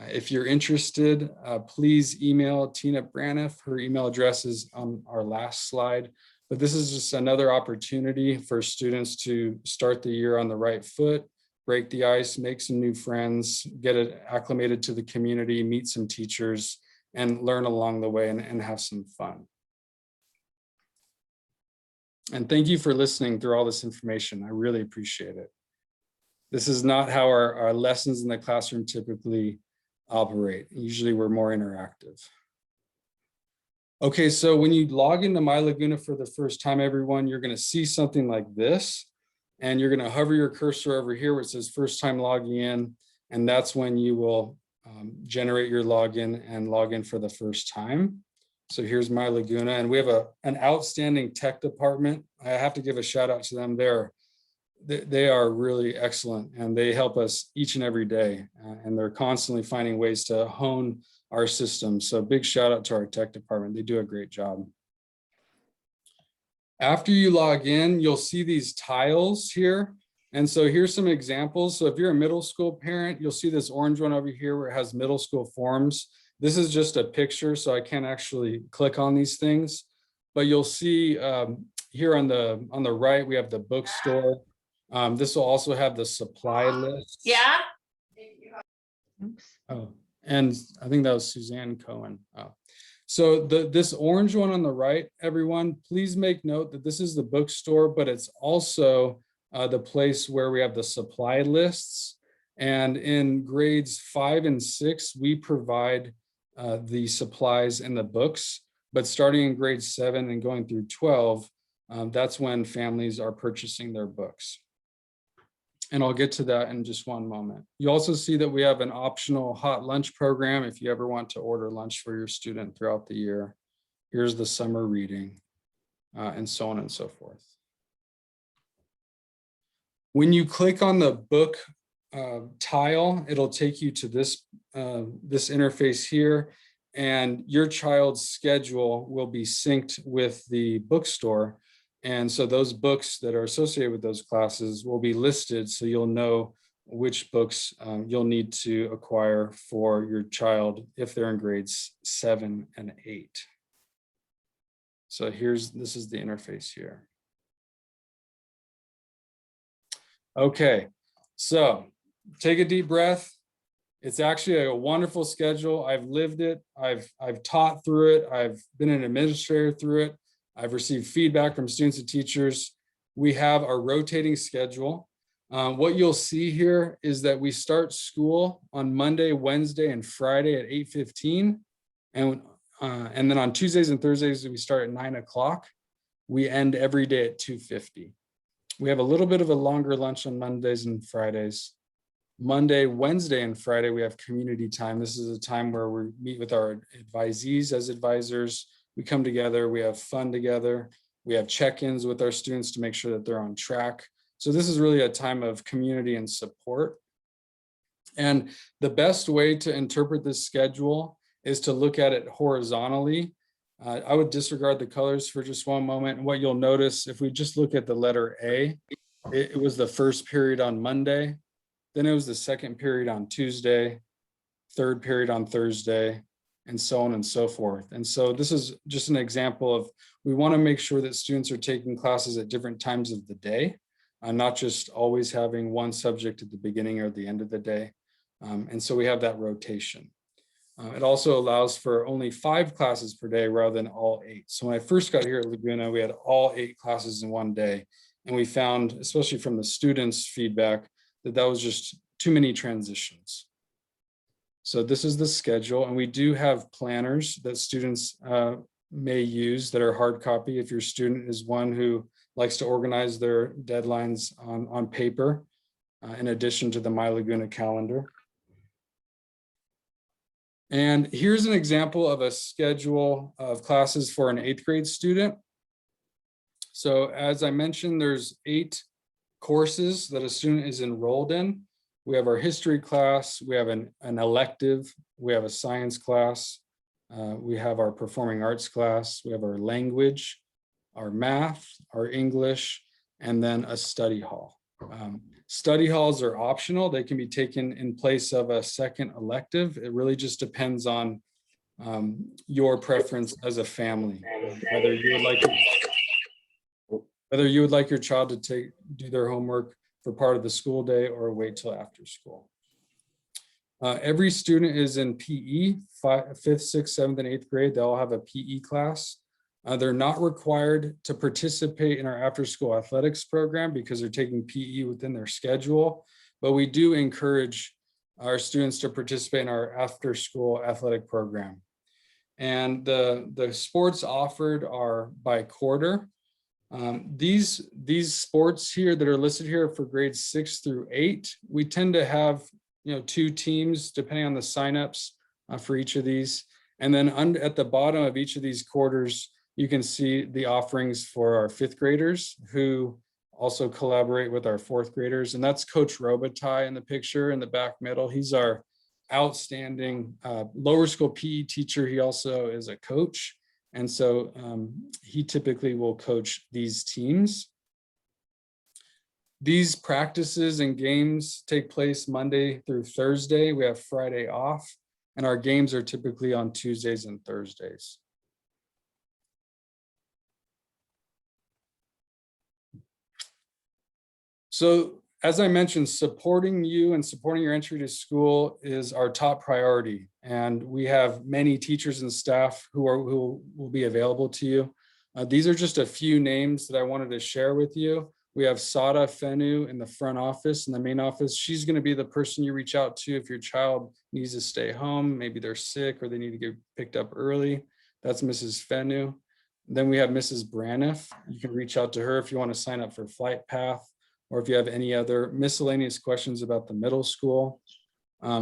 If you're interested, please email Tina Braniff. Her email address is on our last slide. But this is just another opportunity for students to start the year on the right foot, break the ice, make some new friends, get acclimated to the community, meet some teachers, and learn along the way and have some fun. And thank you for listening through all this information. I really appreciate it. This is not how our lessons in the classroom typically operate. Usually we're more interactive. Okay, so when you log into My Lagoona for the first time, everyone, you're going to see something like this, and you're going to hover your cursor over here where it says first time logging in, and that's when you will generate your login and log in for the first time. So here's My Lagoona, and we have an outstanding tech department. I have to give a shout out to them. They are really excellent, and they help us each and every day, and they're constantly finding ways to hone our system. So big shout out to our tech department. They do a great job. After you log in, you'll see these tiles here. And so here's some examples. So if you're a middle school parent, you'll see this orange one over here where it has middle school forms. This is just a picture, so I can't actually click on these things. But you'll see here on the right, we have the bookstore. This will also have the supply list. Yeah. Oh, and I think that was Suzanne Cohen. Oh. So this orange one on the right, everyone, please make note that this is the bookstore, but it's also the place where we have the supply lists. And in grades 5 and 6, we provide the supplies and the books, but starting in grade 7 and going through 12, that's when families are purchasing their books. And I'll get to that in just one moment. You also see that we have an optional hot lunch program if you ever want to order lunch for your student throughout the year. Here's the summer reading, and so on and so forth. When you click on the book tile, it'll take you to this interface here, and your child's schedule will be synced with the bookstore. And so those books that are associated with those classes will be listed, so you'll know which books you'll need to acquire for your child if they're in grades 7 and 8. So this is the interface here. Okay, so take a deep breath. It's actually a wonderful schedule. I've lived it. I've taught through it. I've been an administrator through it. I've received feedback from students and teachers. We have our rotating schedule. What you'll see here is that we start school on Monday, Wednesday, and Friday at 8:15. And then on Tuesdays and Thursdays, we start at 9 o'clock. We end every day at 2:50. We have a little bit of a longer lunch on Mondays and Fridays. Monday, Wednesday, and Friday, we have community time. This is a time where we meet with our advisees as advisors. We come together, we have fun together. We have check-ins with our students to make sure that they're on track. So this is really a time of community and support. And the best way to interpret this schedule is to look at it horizontally. I would disregard the colors for just one moment. And what you'll notice, if we just look at the letter A, it was the first period on Monday. Then it was the second period on Tuesday, third period on Thursday, and so on and so forth. And so this is just an example of, we want to make sure that students are taking classes at different times of the day, not just always having one subject at the beginning or the end of the day. And so we have that rotation. It also allows for only 5 classes per day rather than all 8. So when I first got here at Laguna, we had all 8 classes in one day. And we found, especially from the students' feedback, that was just too many transitions. So this is the schedule, and we do have planners that students may use that are hard copy if your student is one who likes to organize their deadlines on paper, in addition to the My Lagoona calendar. And here's an example of a schedule of classes for an 8th grade student. So as I mentioned, there's 8 courses that a student is enrolled in. We have our history class, we have an elective, we have a science class, we have our performing arts class, we have our language, our math, our English, and then a study hall. Study halls are optional. They can be taken in place of a second elective. It really just depends on your preference as a family, whether you would like your child to do their homework for part of the school day or wait till after school. Every student is in PE, 5th, 6th, 7th, and 8th grade. They all have a PE class. They're not required to participate in our after-school athletics program because they're taking PE within their schedule, but we do encourage our students to participate in our after-school athletic program. And the sports offered are by quarter. These sports here that are listed here for grades 6 through 8, we tend to have 2 teams depending on the signups for each of these. And then at the bottom of each of these quarters, you can see the offerings for our 5th graders who also collaborate with our 4th graders. And that's Coach Robitaille in the picture in the back middle. He's our outstanding lower school PE teacher. He also is a coach. And so he typically will coach these teams. These practices and games take place Monday through Thursday. We have Friday off, and our games are typically on Tuesdays and Thursdays. So as I mentioned, supporting you and supporting your entry to school is our top priority. And we have many teachers and staff who will be available to you. These are just a few names that I wanted to share with you. We have Sada Fenu in the front office, in the main office. She's going to be the person you reach out to if your child needs to stay home. Maybe they're sick or they need to get picked up early. That's Mrs. Fenu. Then we have Mrs. Braniff. You can reach out to her if you want to sign up for Flight Path, or if you have any other miscellaneous questions about the middle school.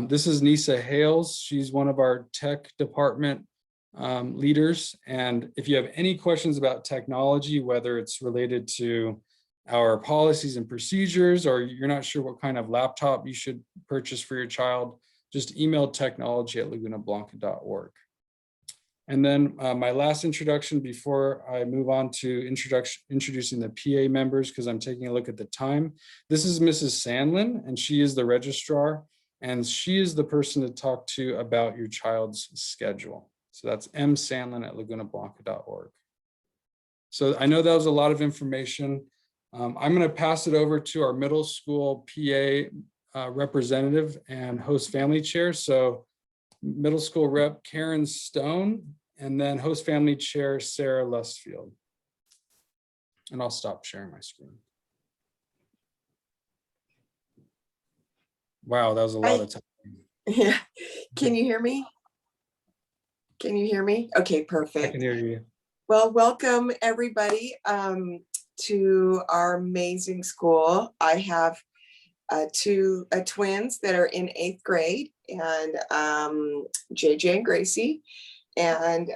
This is Nisa Hales. She's one of our tech department leaders. And if you have any questions about technology, whether it's related to our policies and procedures, or you're not sure what kind of laptop you should purchase for your child, just email technology@lagunablanca.org. And then my last introduction before I move on to introducing the PA members, because I'm taking a look at the time. This is Mrs. Sandlin, and she is the registrar, and she is the person to talk to about your child's schedule. So that's msandlin@lagunablanca.org. So I know that was a lot of information. I'm going to pass it over to our middle school PA representative and host family chair. So middle school rep Karen Stone, and then host family chair Sarah Lustfield. And I'll stop sharing my screen. Wow, that was a lot of time. Yeah. Can you hear me? Can you hear me? Okay, I perfect. can hear you. Well, welcome everybody to our amazing school. I have two twins that are in 8th grade, and JJ and Gracie. And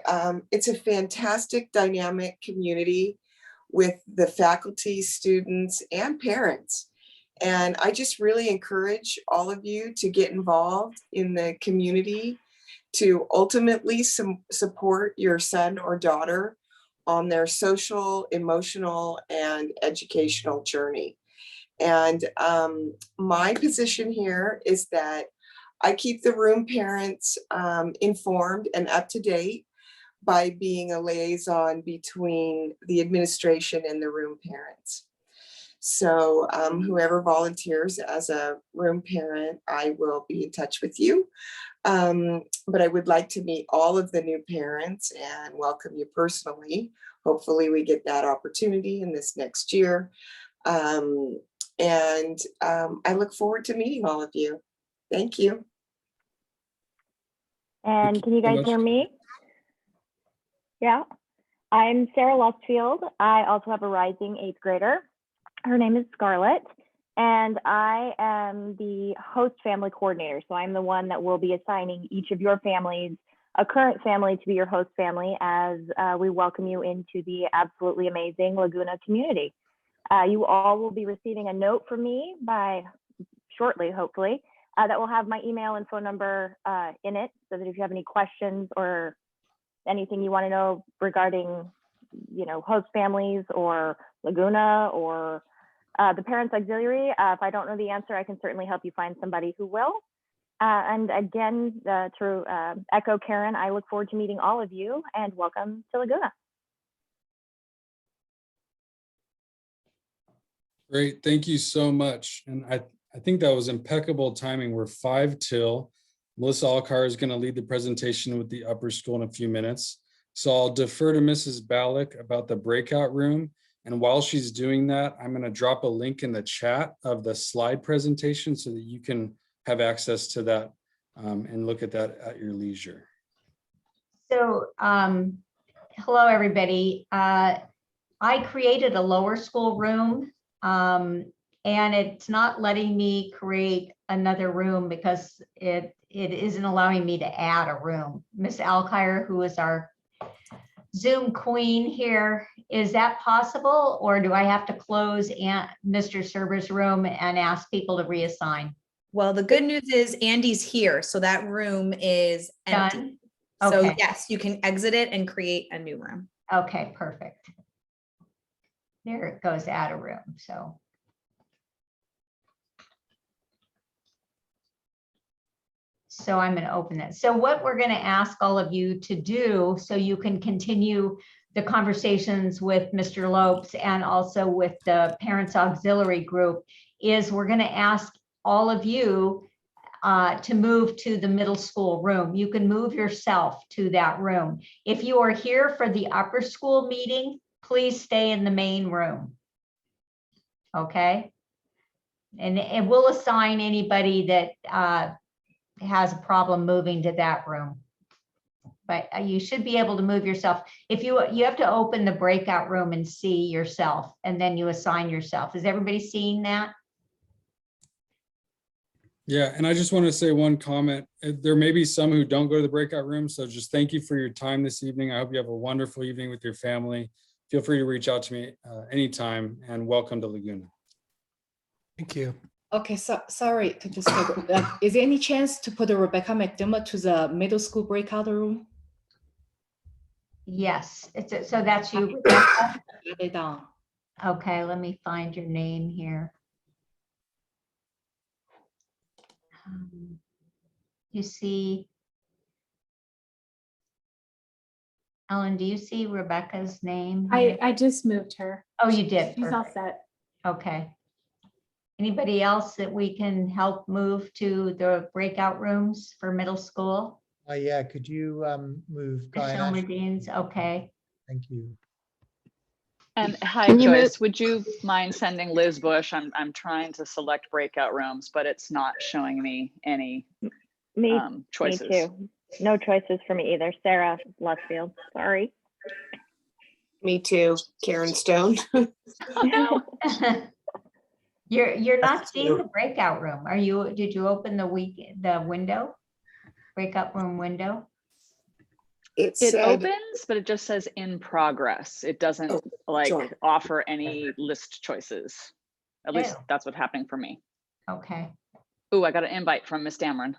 it's a fantastic dynamic community with the faculty, students, and parents. And I just really encourage all of you to get involved in the community to ultimately support your son or daughter on their social, emotional, and educational journey. And my position here is that I keep the room parents informed and up to date by being a liaison between the administration and the room parents. So whoever volunteers as a room parent, I will be in touch with you. But I would like to meet all of the new parents and welcome you personally. Hopefully we get that opportunity in this next year. I look forward to meeting all of you. Thank you. And can you guys hear me? Yeah. I'm Sarah Lustfield. I also have a rising 8th grader. Her name is Scarlett, and I am the host family coordinator. So I'm the one that will be assigning each of your families a current family to be your host family as we welcome you into the absolutely amazing Laguna community. You all will be receiving a note from me by shortly, hopefully, that will have my email and phone number in it, so that if you have any questions or anything you want to know regarding, host families or Laguna or the Parents Auxiliary, if I don't know the answer, I can certainly help you find somebody who will. And again, to echo Karen, I look forward to meeting all of you, and welcome to Laguna. Great, thank you so much. And I think that was impeccable timing. We're 5 till. Melissa Alkire is going to lead the presentation with the upper school in a few minutes. So I'll defer to Mrs. Balak about the breakout room. And while she's doing that, I'm going to drop a link in the chat of the slide presentation so that you can have access to that and look at that at your leisure. So, hello, everybody. I created a lower school room, and it's not letting me create another room because it isn't allowing me to add a room. Miss Alkire, who is our Zoom queen here, is that possible, or do I have to close Mr. Serber's room and ask people to reassign? Well, the good news is Andy's here, so that room is empty. Done? So Okay. yes, you can exit it and create a new room. Okay, perfect. There it goes, add a room. So I'm going to open it. So what we're going to ask all of you to do, so you can continue the conversations with Mr. Lopes and also with the Parents Auxiliary Group, is we're going to ask all of you to move to the middle school room. You can move yourself to that room. If you are here for the upper school meeting, please stay in the main room. Okay? And we'll assign anybody that has a problem moving to that room. But you should be able to move yourself. If you have to open the breakout room and see yourself, and then you assign yourself. Is everybody seeing that? Yeah, and I just want to say one comment. There may be some who don't go to the breakout room, so just thank you for your time this evening. I hope you have a wonderful evening with your family. Feel free to reach out to me anytime, and welcome to Laguna. Thank you. Okay, so sorry to disturb. Is there any chance to put Rebecca McDermott to the middle school breakout room? Yes, so that's you, Rebecca? Write it down. Okay, let me find your name here. You see, Ellen, do you see Rebecca's name? I just moved her. Oh, you did. She's all Perfect. set. Okay. Anybody else that we can help move to the breakout rooms for middle school? Yeah, could you move Guy and Michelle Ash? Medines, okay. Thank you. And hi, Can you Joyce, would you mind sending Liz Bush? I'm trying to select breakout rooms, but it's not showing me any Me choices. Me too. No choices for me either. Sarah Lustfield, sorry. Me too, Karen Stone. You're not seeing the breakout room. Did you open the window? Breakout room window? It opens, but it just says in progress. It doesn't offer any list choices. At least that's what's happening for me. Okay. Oh, I got an invite from Miss Dameron.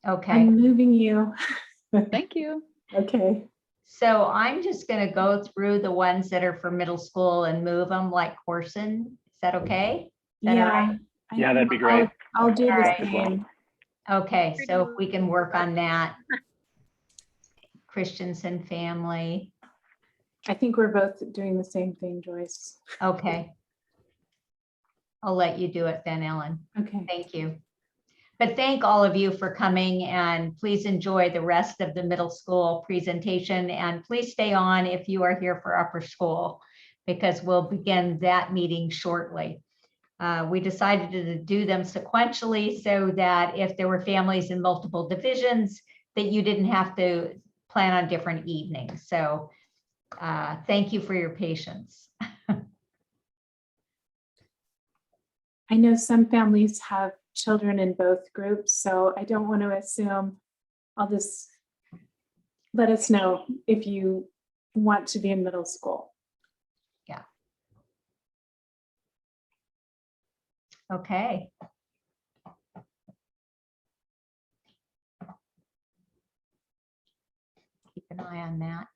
Okay. I'm moving you. Thank you. Okay. So I'm just going to go through the ones that are for middle school and move them like Corson. Is that okay? Is that all right? Yeah, that'd be great. I'll do All the right. same. Okay, so if we can work on that. Christensen family. I think we're both doing the same thing, Joyce. Okay. I'll let you do it then, Ellen. Okay. Thank you. But thank all of you for coming, and please enjoy the rest of the middle school presentation, and please stay on if you are here for upper school, because we'll begin that meeting shortly. We decided to do them sequentially so that if there were families in multiple divisions, that you didn't have to plan on different evenings. So thank you for your patience. I know some families have children in both groups, so I don't want to assume. I'll just let us know if you want to be in middle school. Yeah. Okay. Keep an eye on that.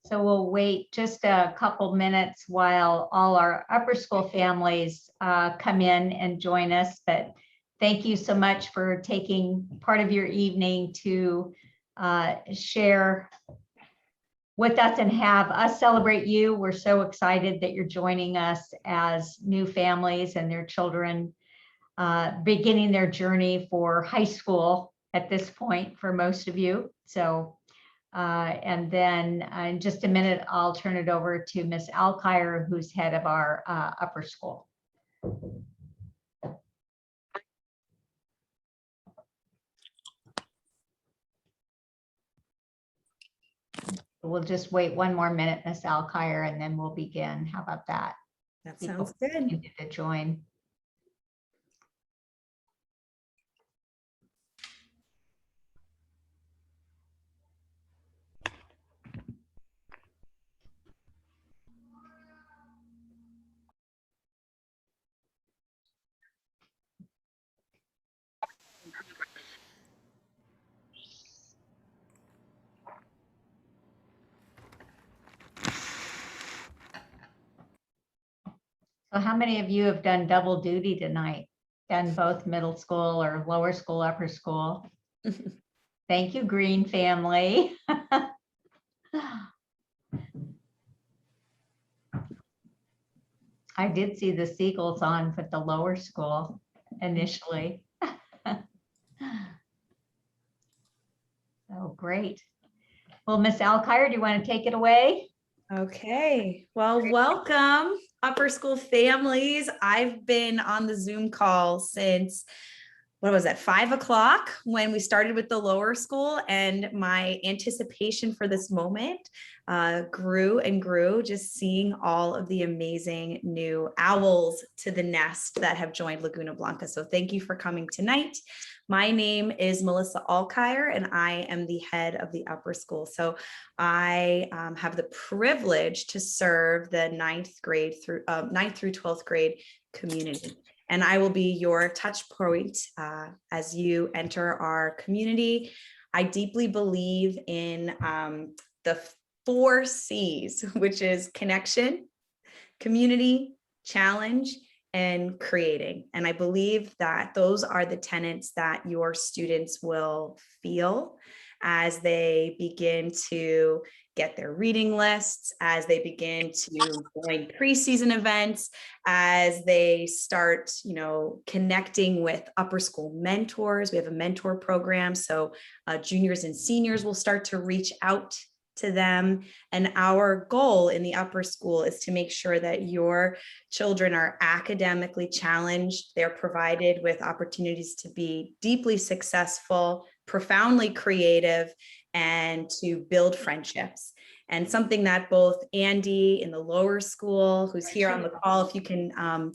So we'll wait just a couple minutes while all our upper school families come in and join us. But thank you so much for taking part of your evening to share with us and have us celebrate you. We're so excited that you're joining us as new families and their children beginning their journey for high school at this point for most of you. So and then in just a minute, I'll turn it over to Miss Alkire, who's head of our upper school. We'll just wait one more minute, Miss Alkire, and then we'll begin. How about that? That sounds good. To join. So how many of you have done double duty tonight? Done both middle school or lower school, upper school? Thank you, Green family. I did see the seagulls on with the lower school initially. Oh, great. Well, Miss Alkire, do you want to take it away? Okay, well, welcome upper school families. I've been on the Zoom call since, what was that, 5 o'clock when we started with the lower school, and my anticipation for this moment grew and grew, just seeing all of the amazing new owls to the nest that have joined Laguna Blanca. So thank you for coming tonight. My name is Melissa Alkire, and I am the head of the upper school. So I have the privilege to serve the 9th through 12th grade community. And I will be your touch point as you enter our community. I deeply believe in the 4 C's, which is connection, community, challenge, and creating. And I believe that those are the tenets that your students will feel as they begin to get their reading lists, as they begin to join preseason events, as they start, connecting with upper school mentors. We have a mentor program, so juniors and seniors will start to reach out to them. And our goal in the upper school is to make sure that your children are academically challenged. They're provided with opportunities to be deeply successful, profoundly creative, and to build friendships. And something that both Andy in the lower school, who's here on the call, if you can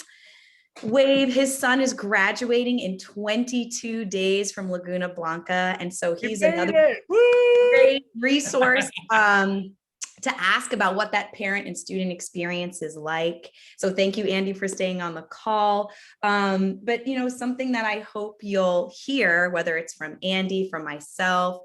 wave, his son is graduating in 22 days from Laguna Blanca. And so he's another great resource to ask about what that parent and student experience is like. So thank you, Andy, for staying on the call. But something that I hope you'll hear, whether it's from Andy, from myself,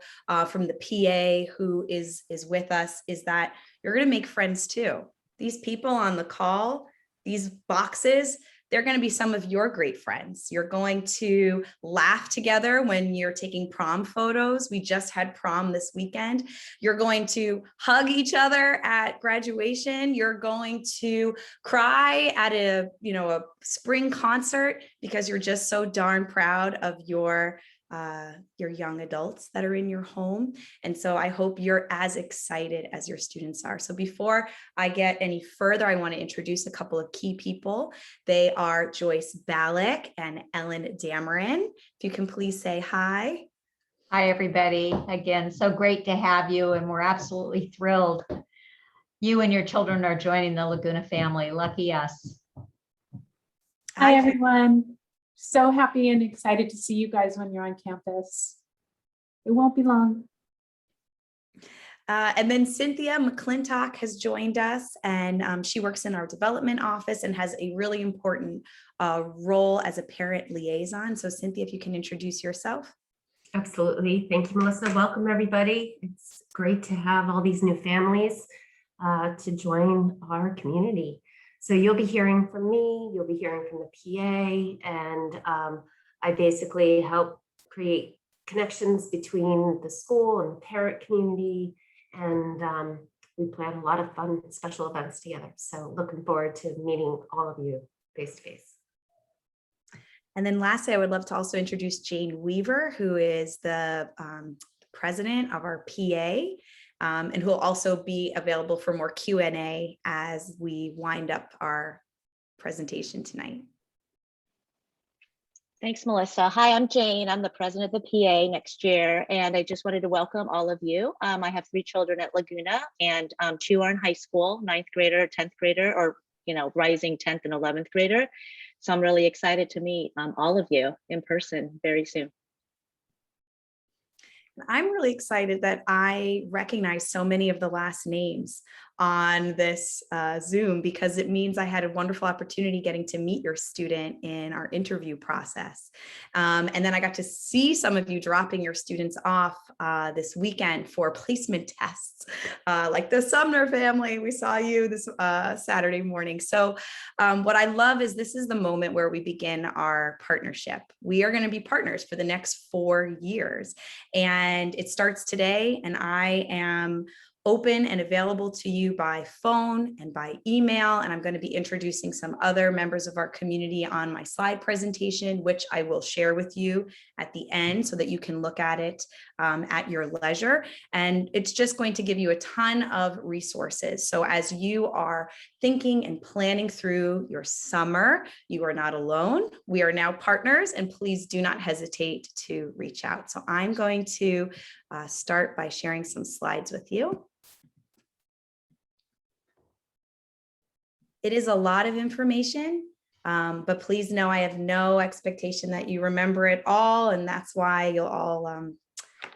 from the PA who is with us, is that you're going to make friends too. These people on the call, these boxes, they're going to be some of your great friends. You're going to laugh together when you're taking prom photos. We just had prom this weekend. You're going to hug each other at graduation. You're going to cry at a spring concert because you're just so darn proud of your young adults that are in your home. And so I hope you're as excited as your students are. So before I get any further, I want to introduce a couple of key people. They are Joyce Balak and Ellen Dameron. If you can please say hi. Hi, everybody. Again, so great to have you. And we're absolutely thrilled you and your children are joining the Laguna family. Lucky us. Hi, everyone. So happy and excited to see you guys when you're on campus. It won't be long. And then Cynthia Mcclintock has joined us, and she works in our development office and has a really important role as a parent liaison. So Cynthia, if you can introduce yourself. Absolutely. Thank you, Melissa. Welcome, everybody. It's great to have all these new families to join our community. So you'll be hearing from me, you'll be hearing from the PA, and I basically help create connections between the school and the parent community, and we plan a lot of fun special events together. So looking forward to meeting all of you face to face. And then lastly, I would love to also introduce Jane Weaver, who is the president of our PA. And who will also be available for more Q&A as we wind up our presentation tonight. Thanks, Melissa. Hi, I'm Jane. I'm the president of the PA next year, and I just wanted to welcome all of you. I have 3 children at Laguna, and 2 are in high school, 9th grader, 10th grader, or rising 10th and 11th grader. So I'm really excited to meet all of you in person very soon. I'm really excited that I recognize so many of the last names on this Zoom, because it means I had a wonderful opportunity getting to meet your student in our interview process. And then I got to see some of you dropping your students off this weekend for placement tests, like the Sumner family. We saw you this Saturday morning. So what I love is this is the moment where we begin our partnership. We are going to be partners for the next 4 years. And it starts today, and I am open and available to you by phone and by email. And I'm going to be introducing some other members of our community on my slide presentation, which I will share with you at the end so that you can look at it at your leisure. And it's just going to give you a ton of resources. So as you are thinking and planning through your summer, you are not alone. We are now partners, and please do not hesitate to reach out. So I'm going to start by sharing some slides with you. It is a lot of information, but please know I have no expectation that you remember it all, and that's why you'll all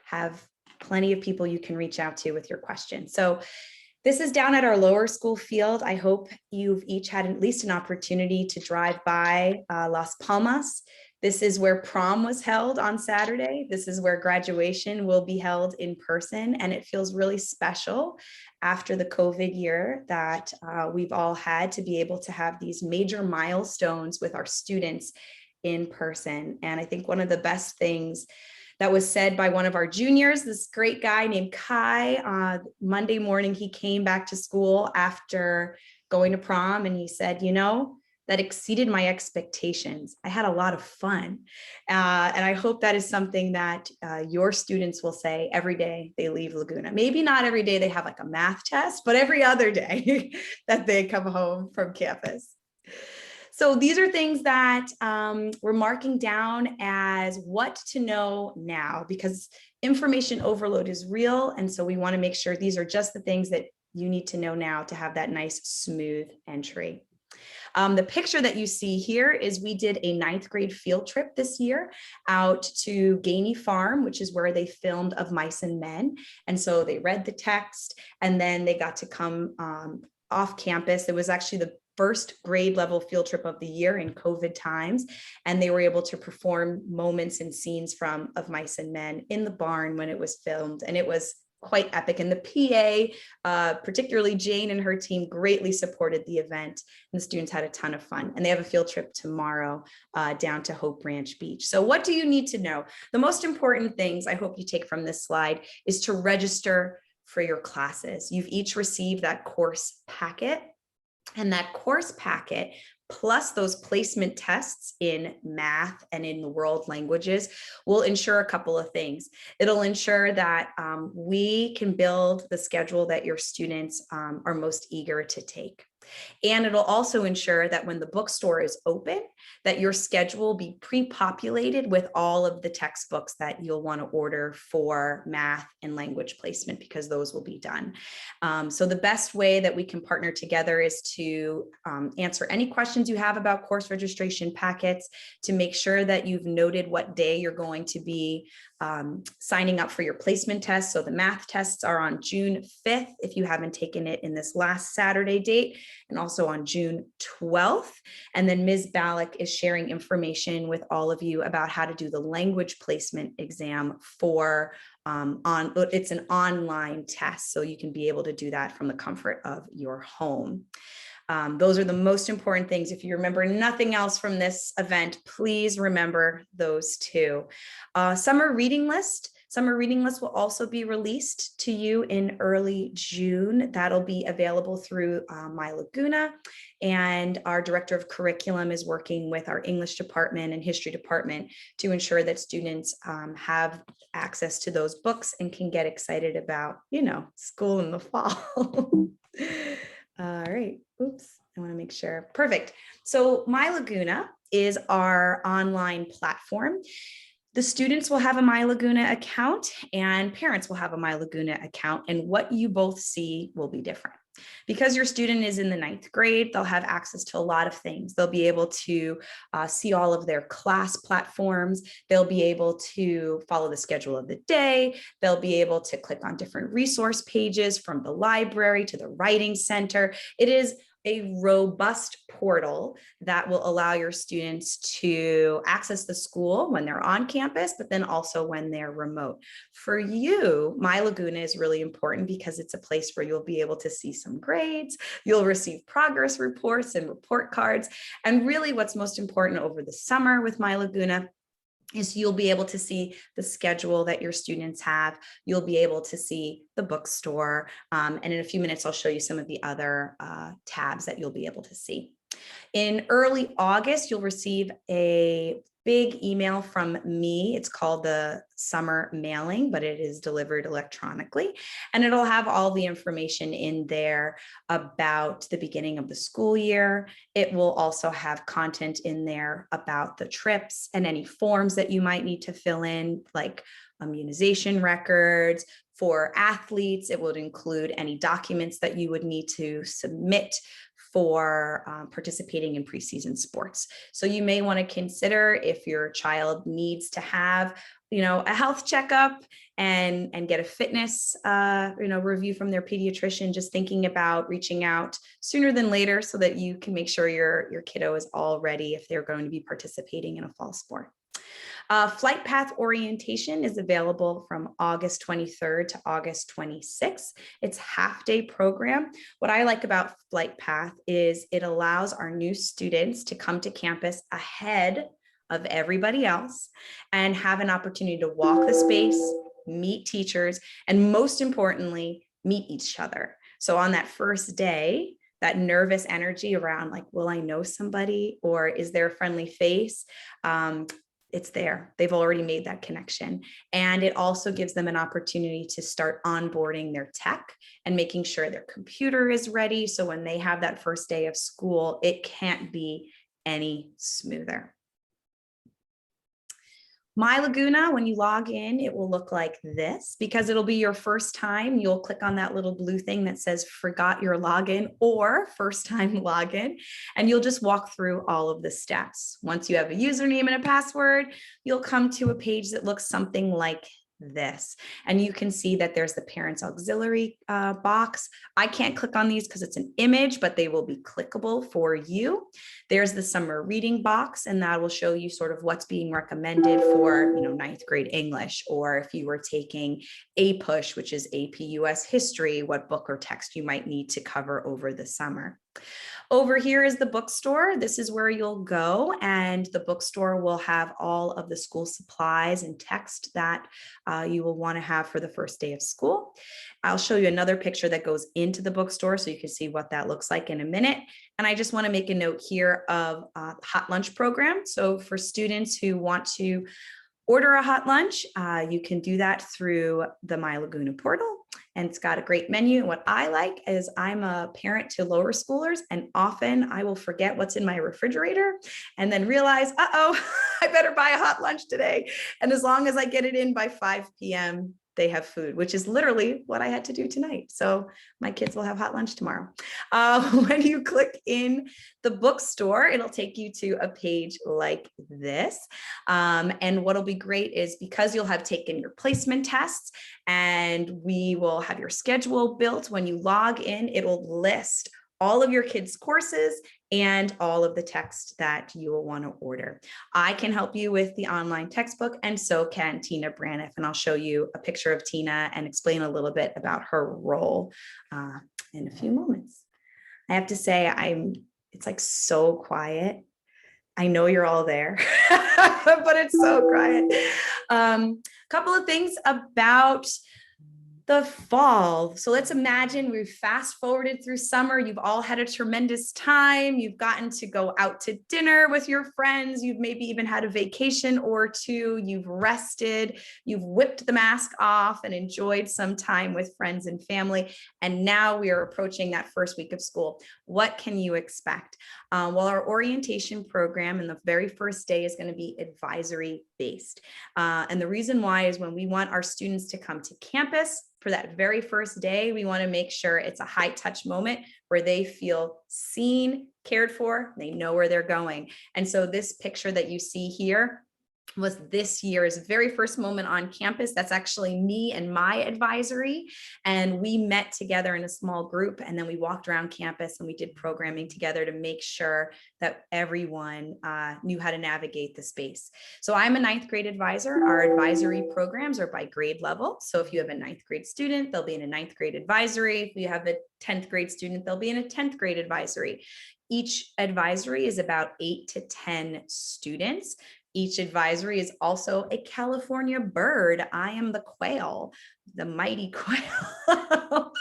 have plenty of people you can reach out to with your questions. So this is down at our lower school field. I hope you've each had at least an opportunity to drive by Las Palmas This is where prom was held on Saturday. This is where graduation will be held in person. And it feels really special after the COVID year that we've all had to be able to have these major milestones with our students in person. And I think one of the best things that was said by one of our juniors, this great guy named Kai, Monday morning, he came back to school after going to prom and he said, you know, that exceeded my expectations. I had a lot of fun. And I hope that is something that your students will say every day they leave Laguna. Maybe not every day they have like a math test, but every other day that they come home from campus. So these are things that we're marking down as what to know now, because information overload is real. And so we want to make sure these are just the things that you need to know now to have that nice, smooth entry. The picture that you see here is we did a 9th grade field trip this year out to Gainey Farm, which is where they filmed Of Mice and Men. And so they read the text and then they got to come off campus. It was actually the first grade level field trip of the year in COVID times. And they were able to perform moments and scenes from Of Mice and Men in the barn when it was filmed. And it was quite epic. And the PA, particularly Jane and her team, greatly supported the event. And the students had a ton of fun. And they have a field trip tomorrow down to Hope Branch Beach. So what do you need to know? The most important things I hope you take from this slide is to register for your classes. You've each received that course packet. And that course packet, plus those placement tests in math and in the world languages, will ensure a couple of things. It'll ensure that we can build the schedule that your students are most eager to take. And it'll also ensure that when the bookstore is open, that your schedule will be pre-populated with all of the textbooks that you'll want to order for math and language placement, because those will be done. So the best way that we can partner together is to answer any questions you have about course registration packets, to make sure that you've noted what day you're going to be signing up for your placement test. So the math tests are on June 5th, if you haven't taken it in this last Saturday date, and also on June 12th. And then Ms. Balak is sharing information with all of you about how to do the language placement exam for it's an online test. So you can be able to do that from the comfort of your home. Those are the most important things. If you remember nothing else from this event, please remember those two. Summer reading list. Summer reading list will also be released to you in early June. That'll be available through My Lagoona. And our director of curriculum is working with our English department and history department to ensure that students have access to those books and can get excited about, you know, school in the fall. All right, oops, I want to make sure. Perfect. So My Lagoona is our online platform. The students will have a My Lagoona account and parents will have a My Lagoona account, and what you both see will be different. Because your student is in the 9th grade, they'll have access to a lot of things. They'll be able to see all of their class platforms. They'll be able to follow the schedule of the day. They'll be able to click on different resource pages from the library to the writing center. It is a robust portal that will allow your students to access the school when they're on campus, but then also when they're remote. For you, My Lagoona is really important because it's a place where you'll be able to see some grades, you'll receive progress reports and report cards. And really what's most important over the summer with My Lagoona is you'll be able to see the schedule that your students have. You'll be able to see the bookstore. And in a few minutes, I'll show you some of the other tabs that you'll be able to see. In early August, you'll receive a big email from me. It's called the summer mailing, but it is delivered electronically. And it'll have all the information in there about the beginning of the school year. It will also have content in there about the trips and any forms that you might need to fill in, like immunization records. For athletes, it would include any documents that you would need to submit for participating in preseason sports. So you may want to consider if your child needs to have a health checkup and get a fitness, review from their pediatrician, just thinking about reaching out sooner than later so that you can make sure your kiddo is all ready if they're going to be participating in a fall sport. Flight path orientation is available from August 23rd to August 26th. It's half-day program. What I like about flight path is it allows our new students to come to campus ahead of everybody else and have an opportunity to walk the space, meet teachers, and most importantly, meet each other. So on that first day, that nervous energy around like, will I know somebody, or is there a friendly face? It's there. They've already made that connection. And it also gives them an opportunity to start onboarding their tech and making sure their computer is ready. So when they have that first day of school, it can't be any smoother. My Lagoona, when you log in, it will look like this. Because it'll be your first time, you'll click on that little blue thing that says forgot your login or first time login, and you'll just walk through all of the steps. Once you have a username and a password, you'll come to a page that looks something like this. And you can see that there's the parents auxiliary box. I can't click on these because it's an image, but they will be clickable for you. There's the summer reading box, and that will show you sort of what's being recommended for, ninth grade English, or if you were taking APUSH, which is AP US history, what book or text you might need to cover over the summer. Over here is the bookstore. This is where you'll go, and the bookstore will have all of the school supplies and text that you will want to have for the first day of school. I'll show you another picture that goes into the bookstore so you can see what that looks like in a minute. And I just want to make a note here of hot lunch program. So for students who want to order a hot lunch, you can do that through the My Lagoona portal. And it's got a great menu. And what I like is I'm a parent to lower schoolers, and often I will forget what's in my refrigerator and then realize, uh-oh, I better buy a hot lunch today. And as long as I get it in by 5 p.m., they have food, which is literally what I had to do tonight. So my kids will have hot lunch tomorrow. When you click in the bookstore, it'll take you to a page like this. And what'll be great is because you'll have taken your placement tests and we will have your schedule built, when you log in, it will list all of your kids' courses and all of the text that you will want to order. I can help you with the online textbook, and so can Tina Braniff. And I'll show you a picture of Tina and explain a little bit about her role in a few moments. I have to say, it's like so quiet. I know you're all there, but it's so quiet. Couple of things about the fall. So let's imagine we've fast forwarded through summer. You've all had a tremendous time. You've gotten to go out to dinner with your friends. You've maybe even had a vacation or two. You've rested. You've whipped the mask off and enjoyed some time with friends and family. And now we are approaching that first week of school. What can you expect? Well, our orientation program in the very first day is going to be advisory based. And the reason why is when we want our students to come to campus for that very first day, we want to make sure it's a high touch moment where they feel seen, cared for, they know where they're going. And so this picture that you see here was this year's very first moment on campus. That's actually me and my advisory. And we met together in a small group, and then we walked around campus and we did programming together to make sure that everyone knew how to navigate the space. So I'm a ninth grade advisor. Our advisory programs are by grade level. So if you have a ninth grade student, they'll be in a ninth grade advisory. If you have a 10th grade student, they'll be in a 10th grade advisory. Each advisory is about 8 to 10 students. Each advisory is also a California bird. I am the quail, the mighty quail.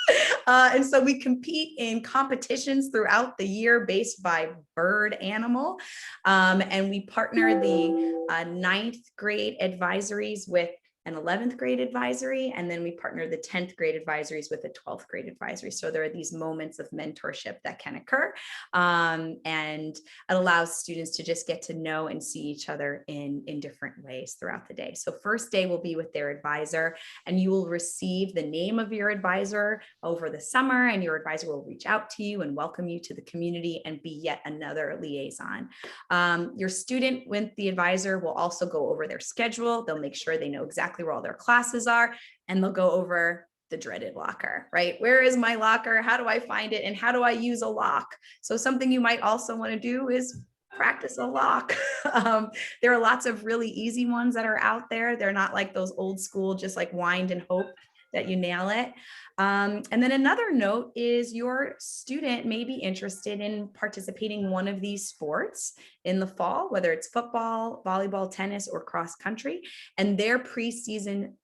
And so we compete in competitions throughout the year based by bird animal. And we partner the ninth grade advisories with and 11th grade advisory, and then we partner the 10th grade advisories with the 12th grade advisory. So there are these moments of mentorship that can occur, and it allows students to just get to know and see each other in different ways throughout the day. So first day will be with their advisor, and you will receive the name of your advisor over the summer, and your advisor will reach out to you and welcome you to the community and be yet another liaison. Your student with the advisor will also go over their schedule. They'll make sure they know exactly where all their classes are, and they'll go over the dreaded locker, right? Where is my locker? How do I find it? And how do I use a lock? So something you might also want to do is practice a lock. There are lots of really easy ones that are out there. They're not like those old school, just like wind and hope that you nail it. And then another note is your student may be interested in participating in one of these sports in the fall, whether it's football, volleyball, tennis, or cross country, and their preseason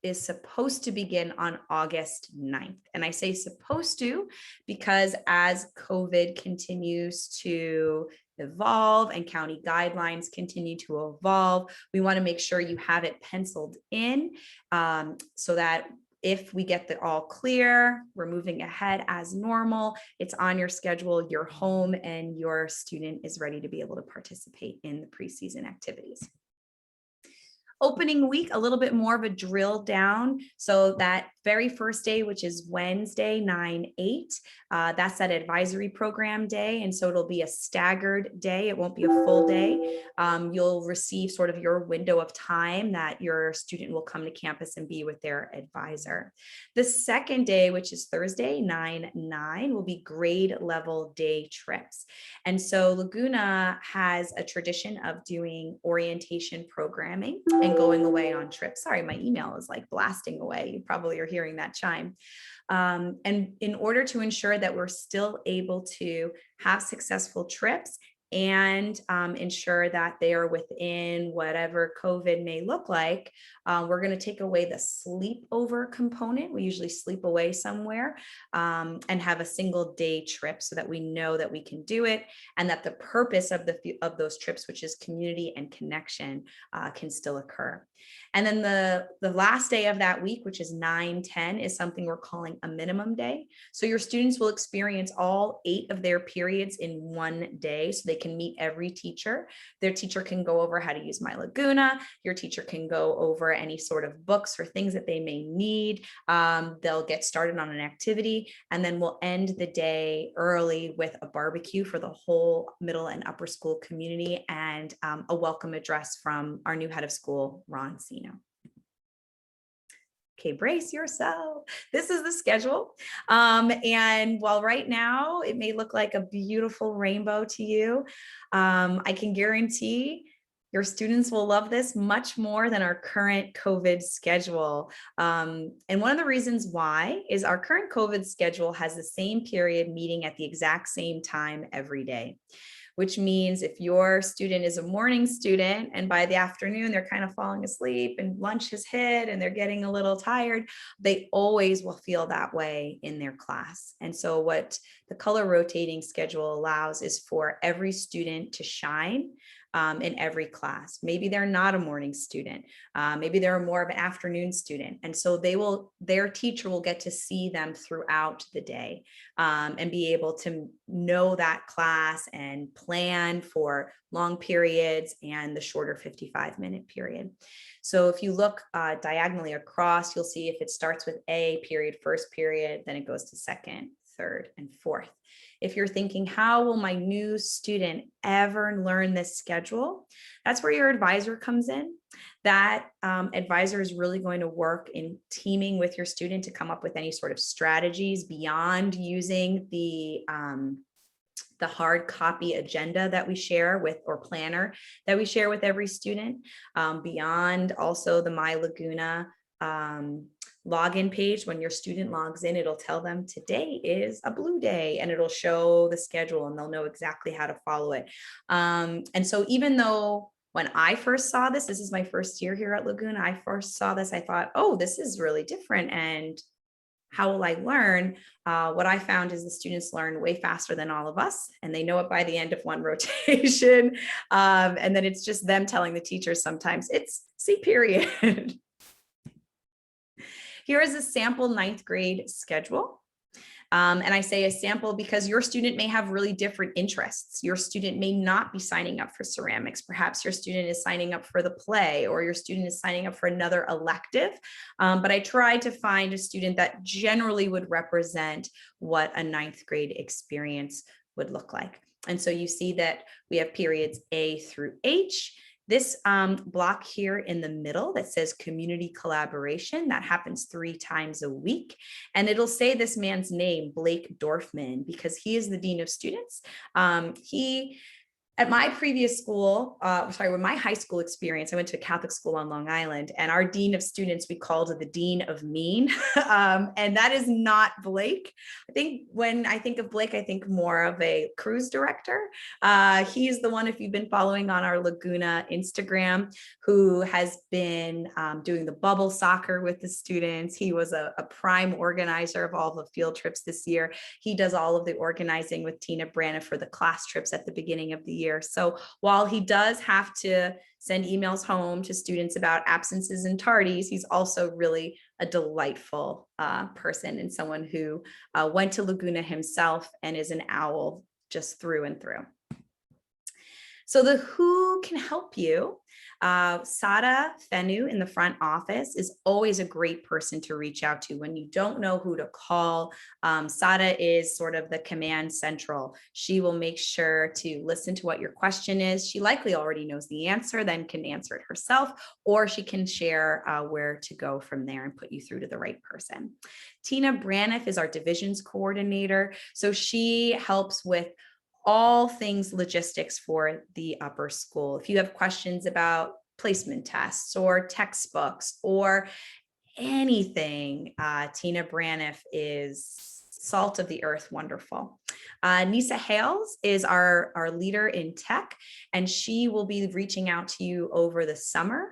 is supposed to begin on August 9th. And I say supposed to because as COVID continues to evolve and county guidelines continue to evolve, we want to make sure you have it penciled in so that if we get the all clear, we're moving ahead as normal, it's on your schedule, you're home, and your student is ready to be able to participate in the preseason activities. Opening week, a little bit more of a drill down. So that very first day, which is Wednesday, 9/8, that's that advisory program day. And so it'll be a staggered day. It won't be a full day. You'll receive sort of your window of time that your student will come to campus and be with their advisor. The second day, which is Thursday, 9/9, will be grade level day trips. And so Laguna has a tradition of doing orientation programming and going away on trips. Sorry, my email is like blasting away. You probably are hearing that chime. And in order to ensure that we're still able to have successful trips and ensure that they are within whatever COVID may look like, we're going to take away the sleepover component. We usually sleep away somewhere and have a single day trip so that we know that we can do it and that the purpose of those trips, which is community and connection, can still occur. And then the last day of that week, which is 9/10, is something we're calling a minimum day. So your students will experience all 8 of their periods in one day so they can meet every teacher. Their teacher can go over how to use My Lagoona. Your teacher can go over any sort of books or things that they may need. They'll get started on an activity, and then we'll end the day early with a barbecue for the whole middle and upper school community and a welcome address from our new head of school, Ron Sino. Okay, brace yourself. This is the schedule. And while right now it may look like a beautiful rainbow to you, I can guarantee your students will love this much more than our current COVID schedule. And one of the reasons why is our current COVID schedule has the same period meeting at the exact same time every day, which means if your student is a morning student and by the afternoon they're kind of falling asleep and lunch has hit and they're getting a little tired, they always will feel that way in their class. And so what the color rotating schedule allows is for every student to shine in every class. Maybe they're not a morning student. Maybe they're more of an afternoon student. And so their teacher will get to see them throughout the day and be able to know that class and plan for long periods and the shorter 55-minute period. So if you look diagonally across, you'll see if it starts with A period, first period, then it goes to second, third, and fourth. If you're thinking, how will my new student ever learn this schedule? That's where your advisor comes in. That advisor is really going to work in teaming with your student to come up with any sort of strategies beyond using the hard copy agenda that we share with, or planner that we share with every student, beyond also the My Lagoona login page. When your student logs in, it'll tell them today is a blue day and it'll show the schedule and they'll know exactly how to follow it. And so even though when I first saw this is my first year here at Laguna, I first saw this, I thought, oh, this is really different. And how will I learn? What I found is the students learn way faster than all of us, and they know it by the end of one rotation. And then it's just them telling the teachers sometimes it's C period. Here is a sample ninth grade schedule. And I say a sample because your student may have really different interests. Your student may not be signing up for ceramics. Perhaps your student is signing up for the play, or your student is signing up for another elective. But I tried to find a student that generally would represent what a ninth grade experience would look like. And so you see that we have periods A through H. This block here in the middle that says community collaboration, that happens 3 times a week. And it'll say this man's name, Blake Dorfman, because he is the Dean of Students. At my previous school, with my high school experience, I went to a Catholic school on Long Island, and our Dean of Students, we called it the Dean of Mean. And that is not Blake. I think when I think of Blake, I think more of a cruise director. He's the one, if you've been following on our Laguna Instagram, who has been doing the bubble soccer with the students. He was a prime organizer of all the field trips this year. He does all of the organizing with Tina Braniff for the class trips at the beginning of the year. So while he does have to send emails home to students about absences and tardies, he's also really a delightful person, and someone who went to Laguna himself and is an owl just through and through. So the who can help you. Sada Fenu in the front office is always a great person to reach out to when you don't know who to call. Sada is sort of the command central. She will make sure to listen to what your question is. She likely already knows the answer, then can answer it herself, or she can share where to go from there and put you through to the right person. Tina Braniff is our divisions coordinator. So she helps with all things logistics for the upper school. If you have questions about placement tests or textbooks or anything, Tina Braniff is salt of the earth wonderful. Nisa Hales is our leader in tech, and she will be reaching out to you over the summer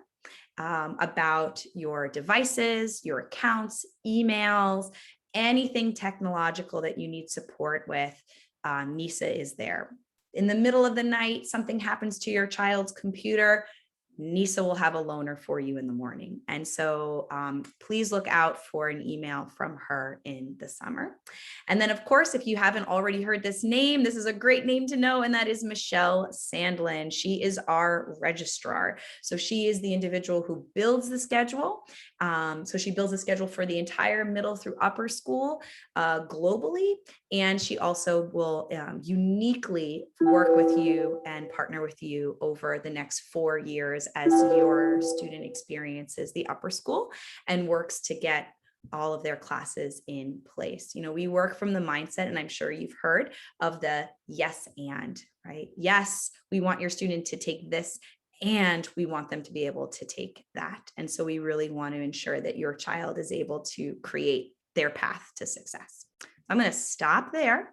about your devices, your accounts, emails, anything technological that you need support with. Nisa is there. In the middle of the night, something happens to your child's computer, Nisa will have a loaner for you in the morning. And so please look out for an email from her in the summer. And then, of course, if you haven't already heard this name, this is a great name to know, and that is Michelle Sandlin. She is our registrar. So she is the individual who builds the schedule. So she builds a schedule for the entire middle through upper school globally. And she also will uniquely work with you and partner with you over the next 4 years as your student experiences the upper school and works to get all of their classes in place. You know, we work from the mindset, and I'm sure you've heard of the yes and, right? Yes, we want your student to take this, and we want them to be able to take that. And so we really want to ensure that your child is able to create their path to success. I'm going to stop there,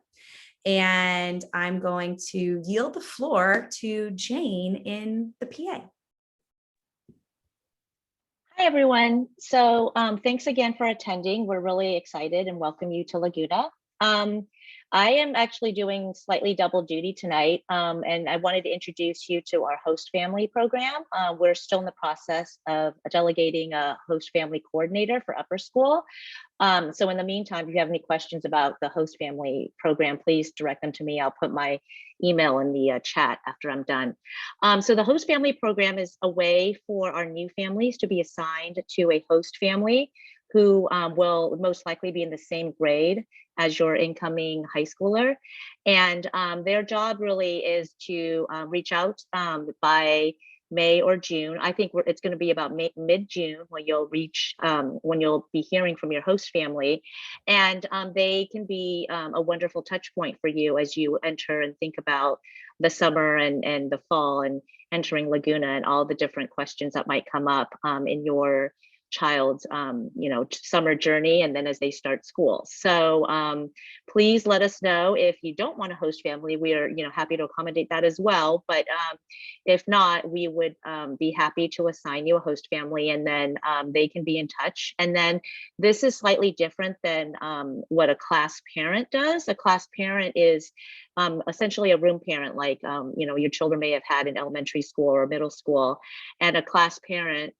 and I'm going to yield the floor to Jane in the PA. Hi, everyone. So thanks again for attending. We're really excited and welcome you to Laguna. I am actually doing slightly double duty tonight, and I wanted to introduce you to our host family program. We're still in the process of delegating a host family coordinator for upper school. So in the meantime, if you have any questions about the host family program, please direct them to me. I'll put my email in the chat after I'm done. So the host family program is a way for our new families to be assigned to a host family who will most likely be in the same grade as your incoming high schooler. And their job really is to reach out by May or June. I think it's going to be about mid-June when you'll reach, when you'll be hearing from your host family. And they can be a wonderful touch point for you as you enter and think about the summer and the fall and entering Laguna and all the different questions that might come up in your child's summer journey and then as they start school. So please let us know if you don't want a host family. We are happy to accommodate that as well, but if not, we would be happy to assign you a host family, and then they can be in touch. And then this is slightly different than what a class parent does. A class parent is essentially a room parent, like your children may have had in elementary school or middle school, and a class parent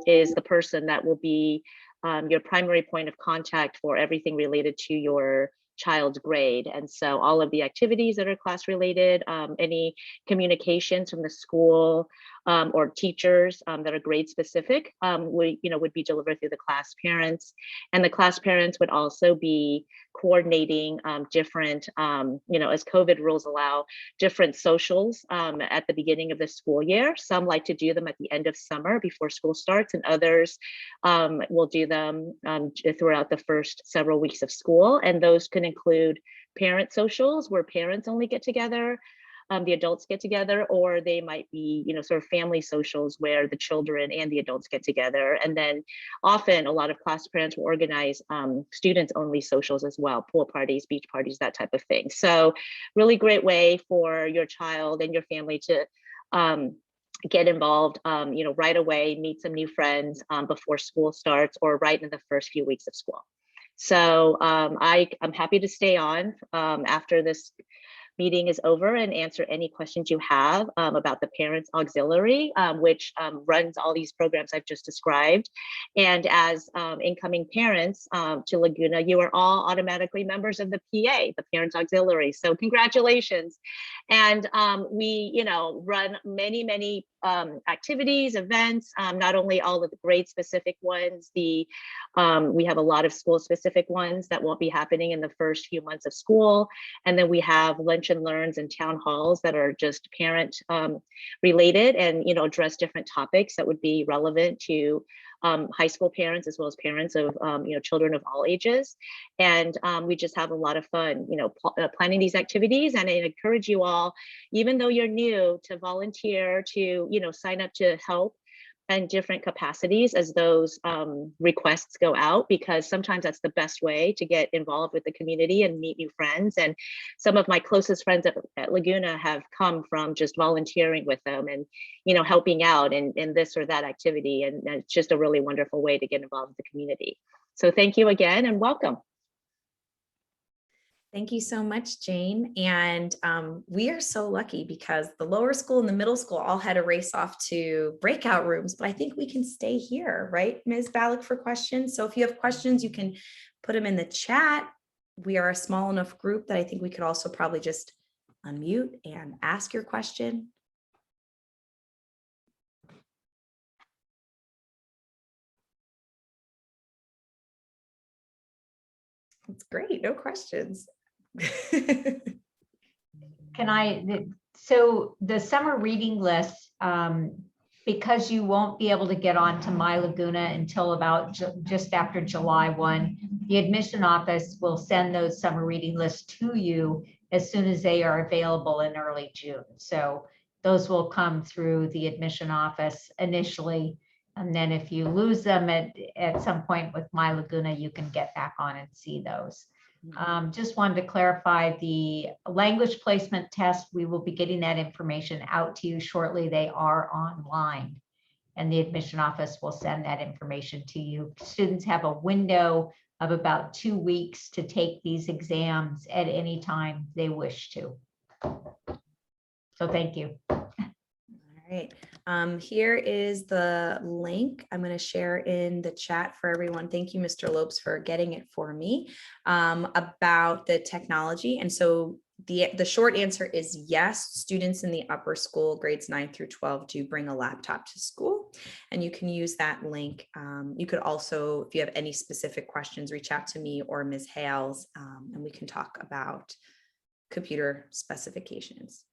is the person that will be your primary point of contact for everything related to your child's grade. And so all of the activities that are class related, any communications from the school or teachers that are grade specific would be delivered through the class parents. And the class parents would also be coordinating different, as COVID rules allow, different socials at the beginning of the school year. Some like to do them at the end of summer before school starts, and others will do them throughout the first several weeks of school. And those can include parent socials where parents only get together, the adults get together, or they might be, sort of family socials where the children and the adults get together. And then often a lot of class parents will organize students only socials as well, pool parties, beach parties, that type of thing. So really great way for your child and your family to get involved, right away, meet some new friends before school starts or right in the first few weeks of school. So I'm happy to stay on after this meeting is over and answer any questions you have about the Parents Auxiliary, which runs all these programs I've just described. And as incoming parents to Laguna, you are all automatically members of the PA, the Parents Auxiliary. So congratulations. And we, run many activities, events, not only all of the grade specific ones, we have a lot of school specific ones that won't be happening in the first few months of school. And then we have lunch and learns and town halls that are just parent related and, address different topics that would be relevant to high school parents as well as parents of children of all ages. And we just have a lot of fun planning these activities. And I encourage you all, even though you're new, to volunteer, to sign up to help in different capacities as those requests go out, because sometimes that's the best way to get involved with the community and meet new friends. And some of my closest friends at Laguna have come from just volunteering with them and helping out in this or that activity. And it's just a really wonderful way to get involved with the community. So thank you again and welcome. Thank you so much, Jane. And we are so lucky because the lower school and the middle school all had to race off to breakout rooms, but I think we can stay here, right, Ms. Balak, for questions. So if you have questions, you can put them in the chat. We are a small enough group that I think we could also probably just unmute and ask your question. It's great, no questions. So the summer reading list, because you won't be able to get on to My Lagoona until about just after July 1, the admission office will send those summer reading lists to you as soon as they are available in early June. So those will come through the admission office initially. And then if you lose them at some point with My Lagoona, you can get back on and see those. Just wanted to clarify the language placement test. We will be getting that information out to you shortly. They are online and the admission office will send that information to you. Students have a window of about 2 weeks to take these exams at any time they wish to. So thank you. All right. Here is the link I'm going to share in the chat for everyone. Thank you, Mr. Lopes, for getting it for me about the technology. And so the short answer is yes, students in the upper school, grades 9 through 12, do bring a laptop to school, and you can use that link. You could also, if you have any specific questions, reach out to me or Ms. Hales, and we can talk about computer specifications.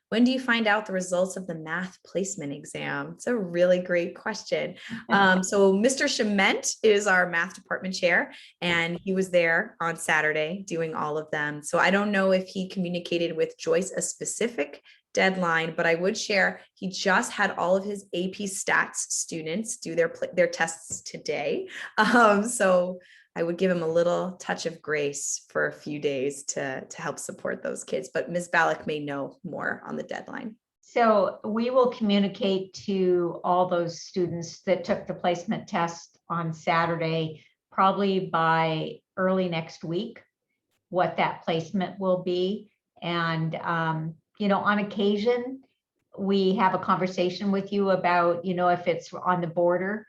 When do you find out the results of the math placement exam? It's a really great question. So Mr. Chement is our math department chair, and he was there on Saturday doing all of them. So I don't know if he communicated with Joyce a specific deadline, but I would share he just had all of his AP Stats students do their tests today. So I would give him a little touch of grace for a few days to help support those kids, but Ms. Balak may know more on the deadline. So we will communicate to all those students that took the placement test on Saturday, probably by early next week, what that placement will be. And, on occasion, we have a conversation with you about, if it's on the border,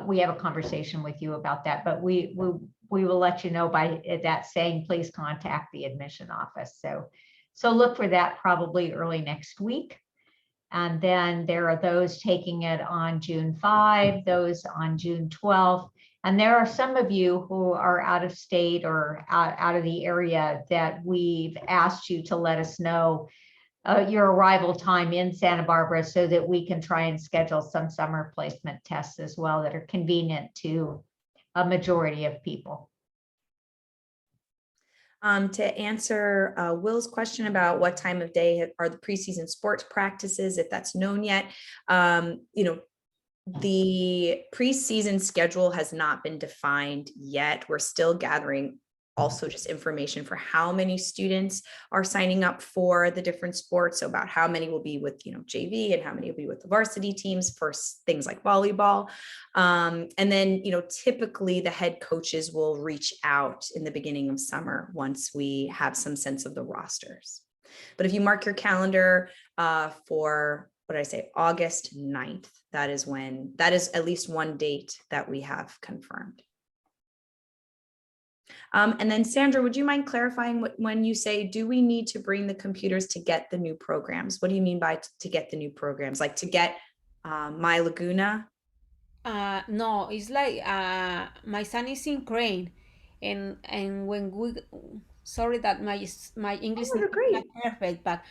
we have a conversation with you about that, but we will let you know by that saying, please contact the admission office. So look for that probably early next week. And then there are those taking it on June 5, those on June 12th. And there are some of you who are out of state or out of the area that we've asked you to let us know your arrival time in Santa Barbara so that we can try and schedule some summer placement tests as well that are convenient to a majority of people. To answer Will's question about what time of day are the preseason sports practices, if that's known yet, the preseason schedule has not been defined yet. We're still gathering also just information for how many students are signing up for the different sports. So about how many will be with, JV and how many will be with the varsity teams for things like volleyball. And then, typically the head coaches will reach out in the beginning of summer once we have some sense of the rosters. But if you mark your calendar for, what did I say, August 9th, that is at least one date that we have confirmed. And then Sandra, would you mind clarifying when you say, do we need to bring the computers to get the new programs? What do you mean by to get the new programs? Like to get My Lagoona? No, it's like my son is in Crane, and when we, sorry that my English is not perfect, but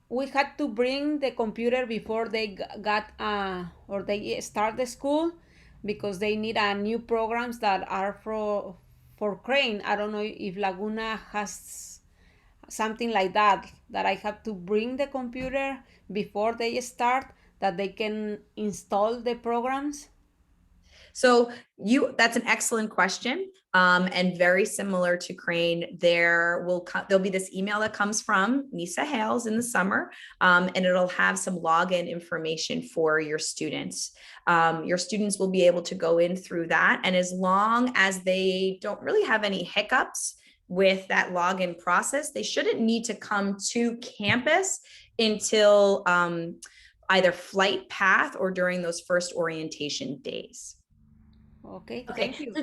we had to bring the computer before they got or they start the school, because they need new programs that are for Crane. I don't know if Laguna has something like that I have to bring the computer before they start, that they can install the programs. So that's an excellent question. And very similar to Crane, there'll be this email that comes from Nisa Hales in the summer, and it'll have some login information for your students. Your students will be able to go in through that. And as long as they don't really have any hiccups with that login process, they shouldn't need to come to campus until either flight path or during those first orientation days. Okay, thank you.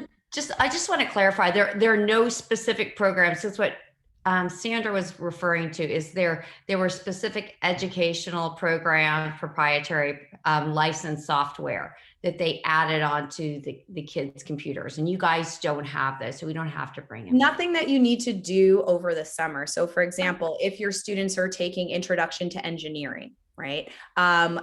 I just want to clarify, there are no specific programs. That's what Sandra was referring to, is there were specific educational program, proprietary licensed software that they added onto the kids' computers, and you guys don't have those, so we don't have to bring them. Nothing that you need to do over the summer. So for example, if your students are taking Introduction to Engineering, right?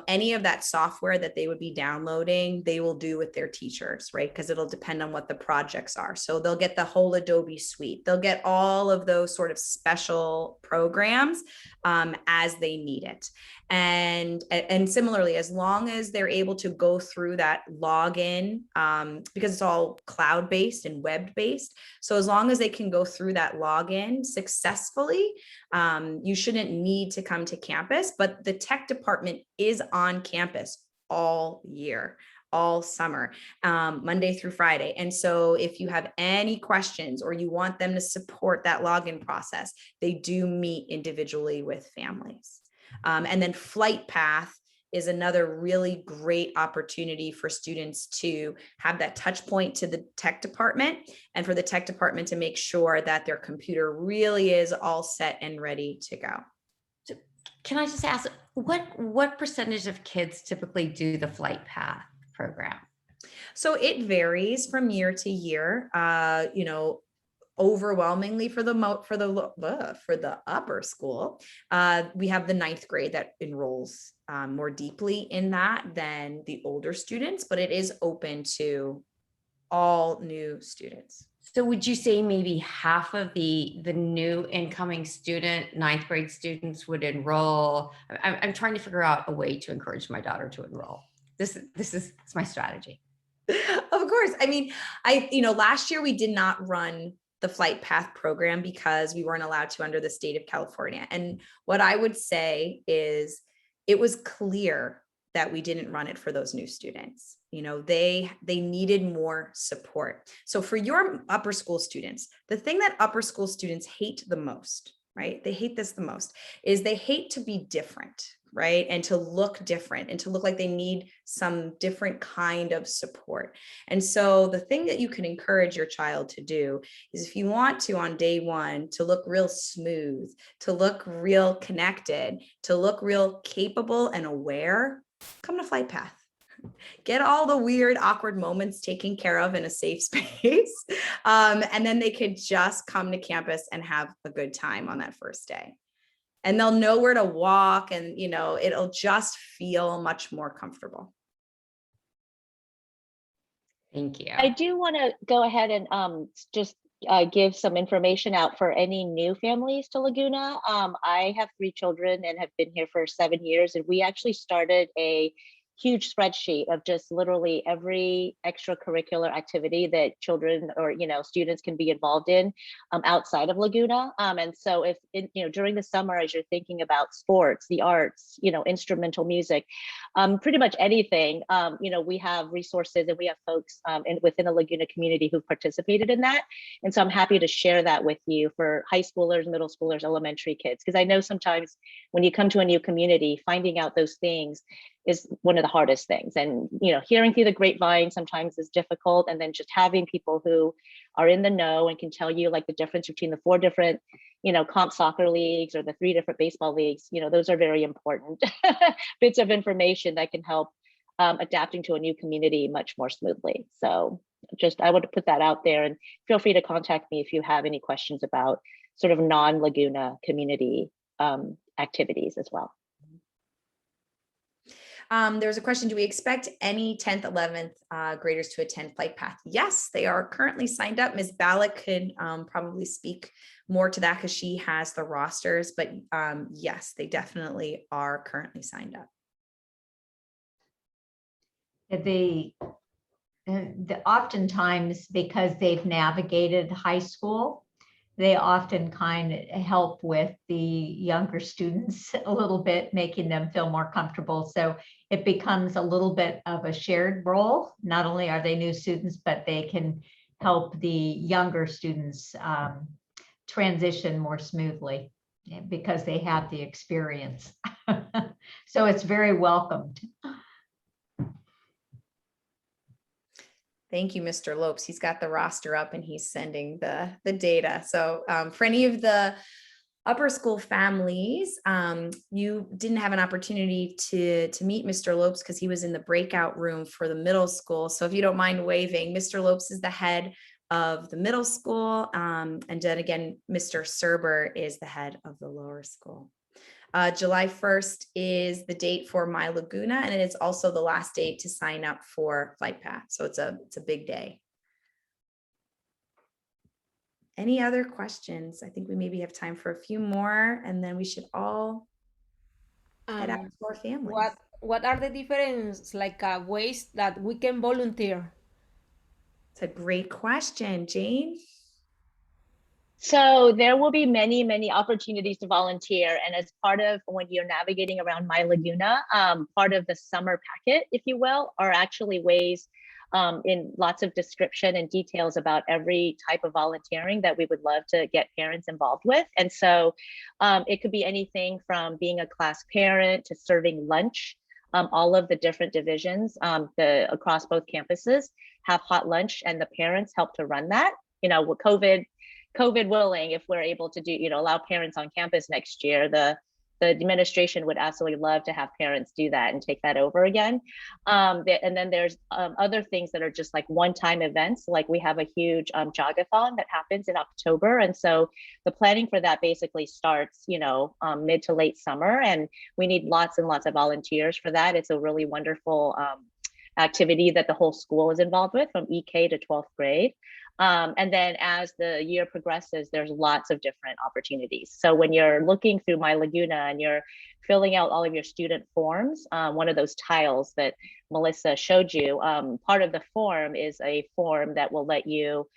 Any of that software that they would be downloading, they will do with their teachers, right? Because it'll depend on what the projects are. So they'll get the whole Adobe suite. They'll get all of those sort of special programs as they need it. And similarly, as long as they're able to go through that login, because it's all cloud-based and web-based. So as long as they can go through that login successfully, you shouldn't need to come to campus, but the tech department is on campus all year, all summer, Monday through Friday. And so if you have any questions or you want them to support that login process, they do meet individually with families. And then Flight Path is another really great opportunity for students to have that touch point to the tech department, and for the tech department to make sure that their computer really is all set and ready to go. So can I just ask, what percentage of kids typically do the Flight Path program? So it varies from year to year. Overwhelmingly for the upper school, we have the 9th grade that enrolls more deeply in that than the older students, but it is open to all new students. So would you say maybe half of the new incoming 9th grade students would enroll? I'm trying to figure out a way to encourage my daughter to enroll. This is my strategy. Of course. I mean, last year we did not run the Flight Path program because we weren't allowed to under the state of California. And what I would say is it was clear that we didn't run it for those new students. They needed more support. So for your upper school students, the thing that upper school students hate the most right? They hate this the most, is they hate to be different, right? And to look different and to look like they need some different kind of support. And so the thing that you can encourage your child to do is, if you want to, on day one, to look real smooth, to look real connected, to look real capable and aware, come to Flight Path. Get all the weird, awkward moments taken care of in a safe space. And then they could just come to campus and have a good time on that first day. And they'll know where to walk, and it'll just feel much more comfortable. Thank you. I do want to go ahead and just give some information out for any new families to Laguna. I have 3 children and have been here for 7 years, and we actually started a huge spreadsheet of just literally every extracurricular activity that children or students can be involved in outside of Laguna. And so if during the summer, as you're thinking about sports, the arts, instrumental music, pretty much anything, we have resources and we have folks within the Laguna community who've participated in that. And so I'm happy to share that with you for high schoolers, middle schoolers, elementary kids, because I know sometimes when you come to a new community, finding out those things is one of the hardest things. And, hearing through the grapevine sometimes is difficult. And then just having people who are in the know and can tell you like the difference between the 4 different, comp soccer leagues or the 3 different baseball leagues, those are very important bits of information that can help adapting to a new community much more smoothly. So I would put that out there, and feel free to contact me if you have any questions about sort of non-Laguna community activities as well. There's a question, do we expect any 10th, 11th graders to attend Flight Path? Yes, they are currently signed up. Ms. Balak could probably speak more to that because she has the rosters, but yes, they definitely are currently signed up. Oftentimes, because they've navigated high school, they often kind of help with the younger students a little bit, making them feel more comfortable. So it becomes a little bit of a shared role. Not only are they new students, but they can help the younger students transition more smoothly because they have the experience. So it's very welcomed. Thank you, Mr. Lopes. He's got the roster up and he's sending the data. So for any of the upper school families, you didn't have an opportunity to meet Mr. Lopes because he was in the breakout room for the middle school. So if you don't mind waving, Mr. Lopes is the head of the middle school. And then again, Mr. Serber is the head of the lower school. July 1st is the date for My Lagoona, and it is also the last date to sign up for Flight Path. So it's a big day. Any other questions? I think we maybe have time for a few more, and then we should all head out to our families. What are the different ways that we can volunteer? It's a great question, Jane. So there will be many, many opportunities to volunteer. And as part of when you're navigating around My Lagoona, part of the summer packet, if you will, are actually ways in lots of description and details about every type of volunteering that we would love to get parents involved with. And so it could be anything from being a class parent to serving lunch. All of the different divisions across both campuses have hot lunch, and the parents help to run that. With COVID willing, if we're able to do, allow parents on campus next year, the administration would absolutely love to have parents do that and take that over again. And then there's other things that are just like one-time events. Like we have a huge jogathon that happens in October. And so the planning for that basically starts, mid to late summer. And we need lots and lots of volunteers for that. It's a really wonderful activity that the whole school is involved with, from EK to 12th grade. And then as the year progresses, there's lots of different opportunities. So when you're looking through My Lagoona and you're filling out all of your student forms, one of those tiles that Melissa showed you, part of the form is a form that will let you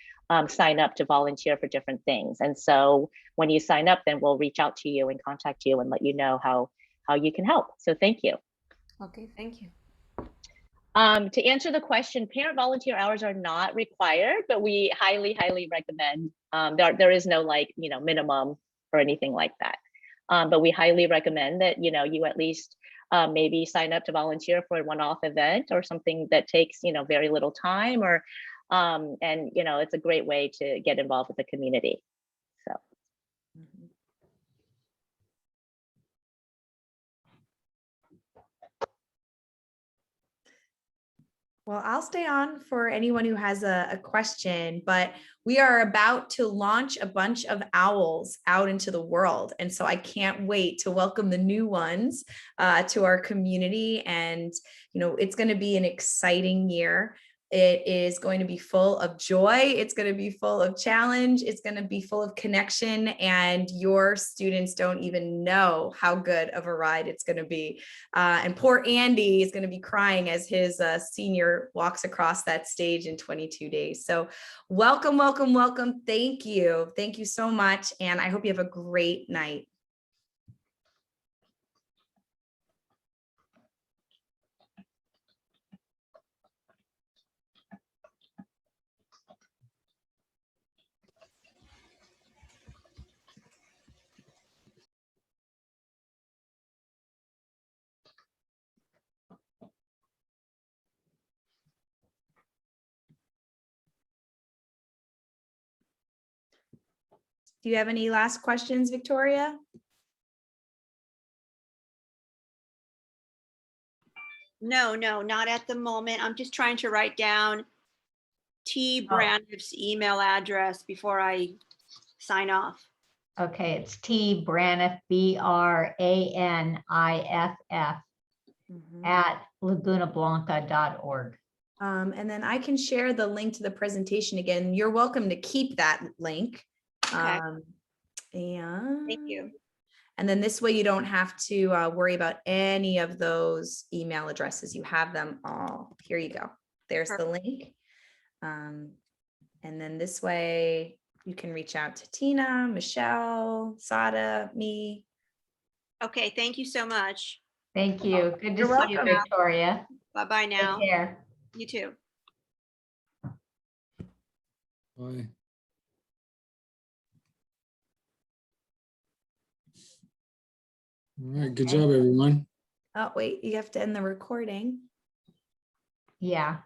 sign up to volunteer for different things. And so when you sign up, then we'll reach out to you and contact you and let you know how you can help. So thank you. Okay, thank you. To answer the question, parent volunteer hours are not required, but we highly, highly recommend. There is no minimum or anything like that. But we highly recommend that, you know, you at least maybe sign up to volunteer for a one-off event or something that takes, you know, very little time, or and, you know, it's a great way to get involved with the community. So. Well, I'll stay on for anyone who has a question, but we are about to launch a bunch of owls out into the world. And so I can't wait to welcome the new ones to our community. And, you know, it's going to be an exciting year. It is going to be full of joy. It's going to be full of challenge. It's going to be full of connection. And your students don't even know how good of a ride it's going to be. And poor Andy is going to be crying as his senior walks across that stage in 22 days. So welcome, welcome, welcome. Thank you. Thank you so much. And I hope you have a great night. Do you have any last questions, Victoria? No, not at the moment. I'm just trying to write down T. Braniff's email address before I sign off. Okay, it's T. Braniff, BRANIFF at lagunablanca.org. And then I can share the link to the presentation again. You're welcome to keep that link. Okay. And thank you. And then this way you don't have to worry about any of those email addresses. You have them all. Here you go. There's the link. And then this way you can reach out to Tina, Michelle, Sada, me. Okay, thank you so much. Thank you. Good to You're see you, welcome. Victoria. Bye-bye now. Take care. You too. Bye. All right, good job, everyone. Oh, wait, you have to end the recording. Yeah.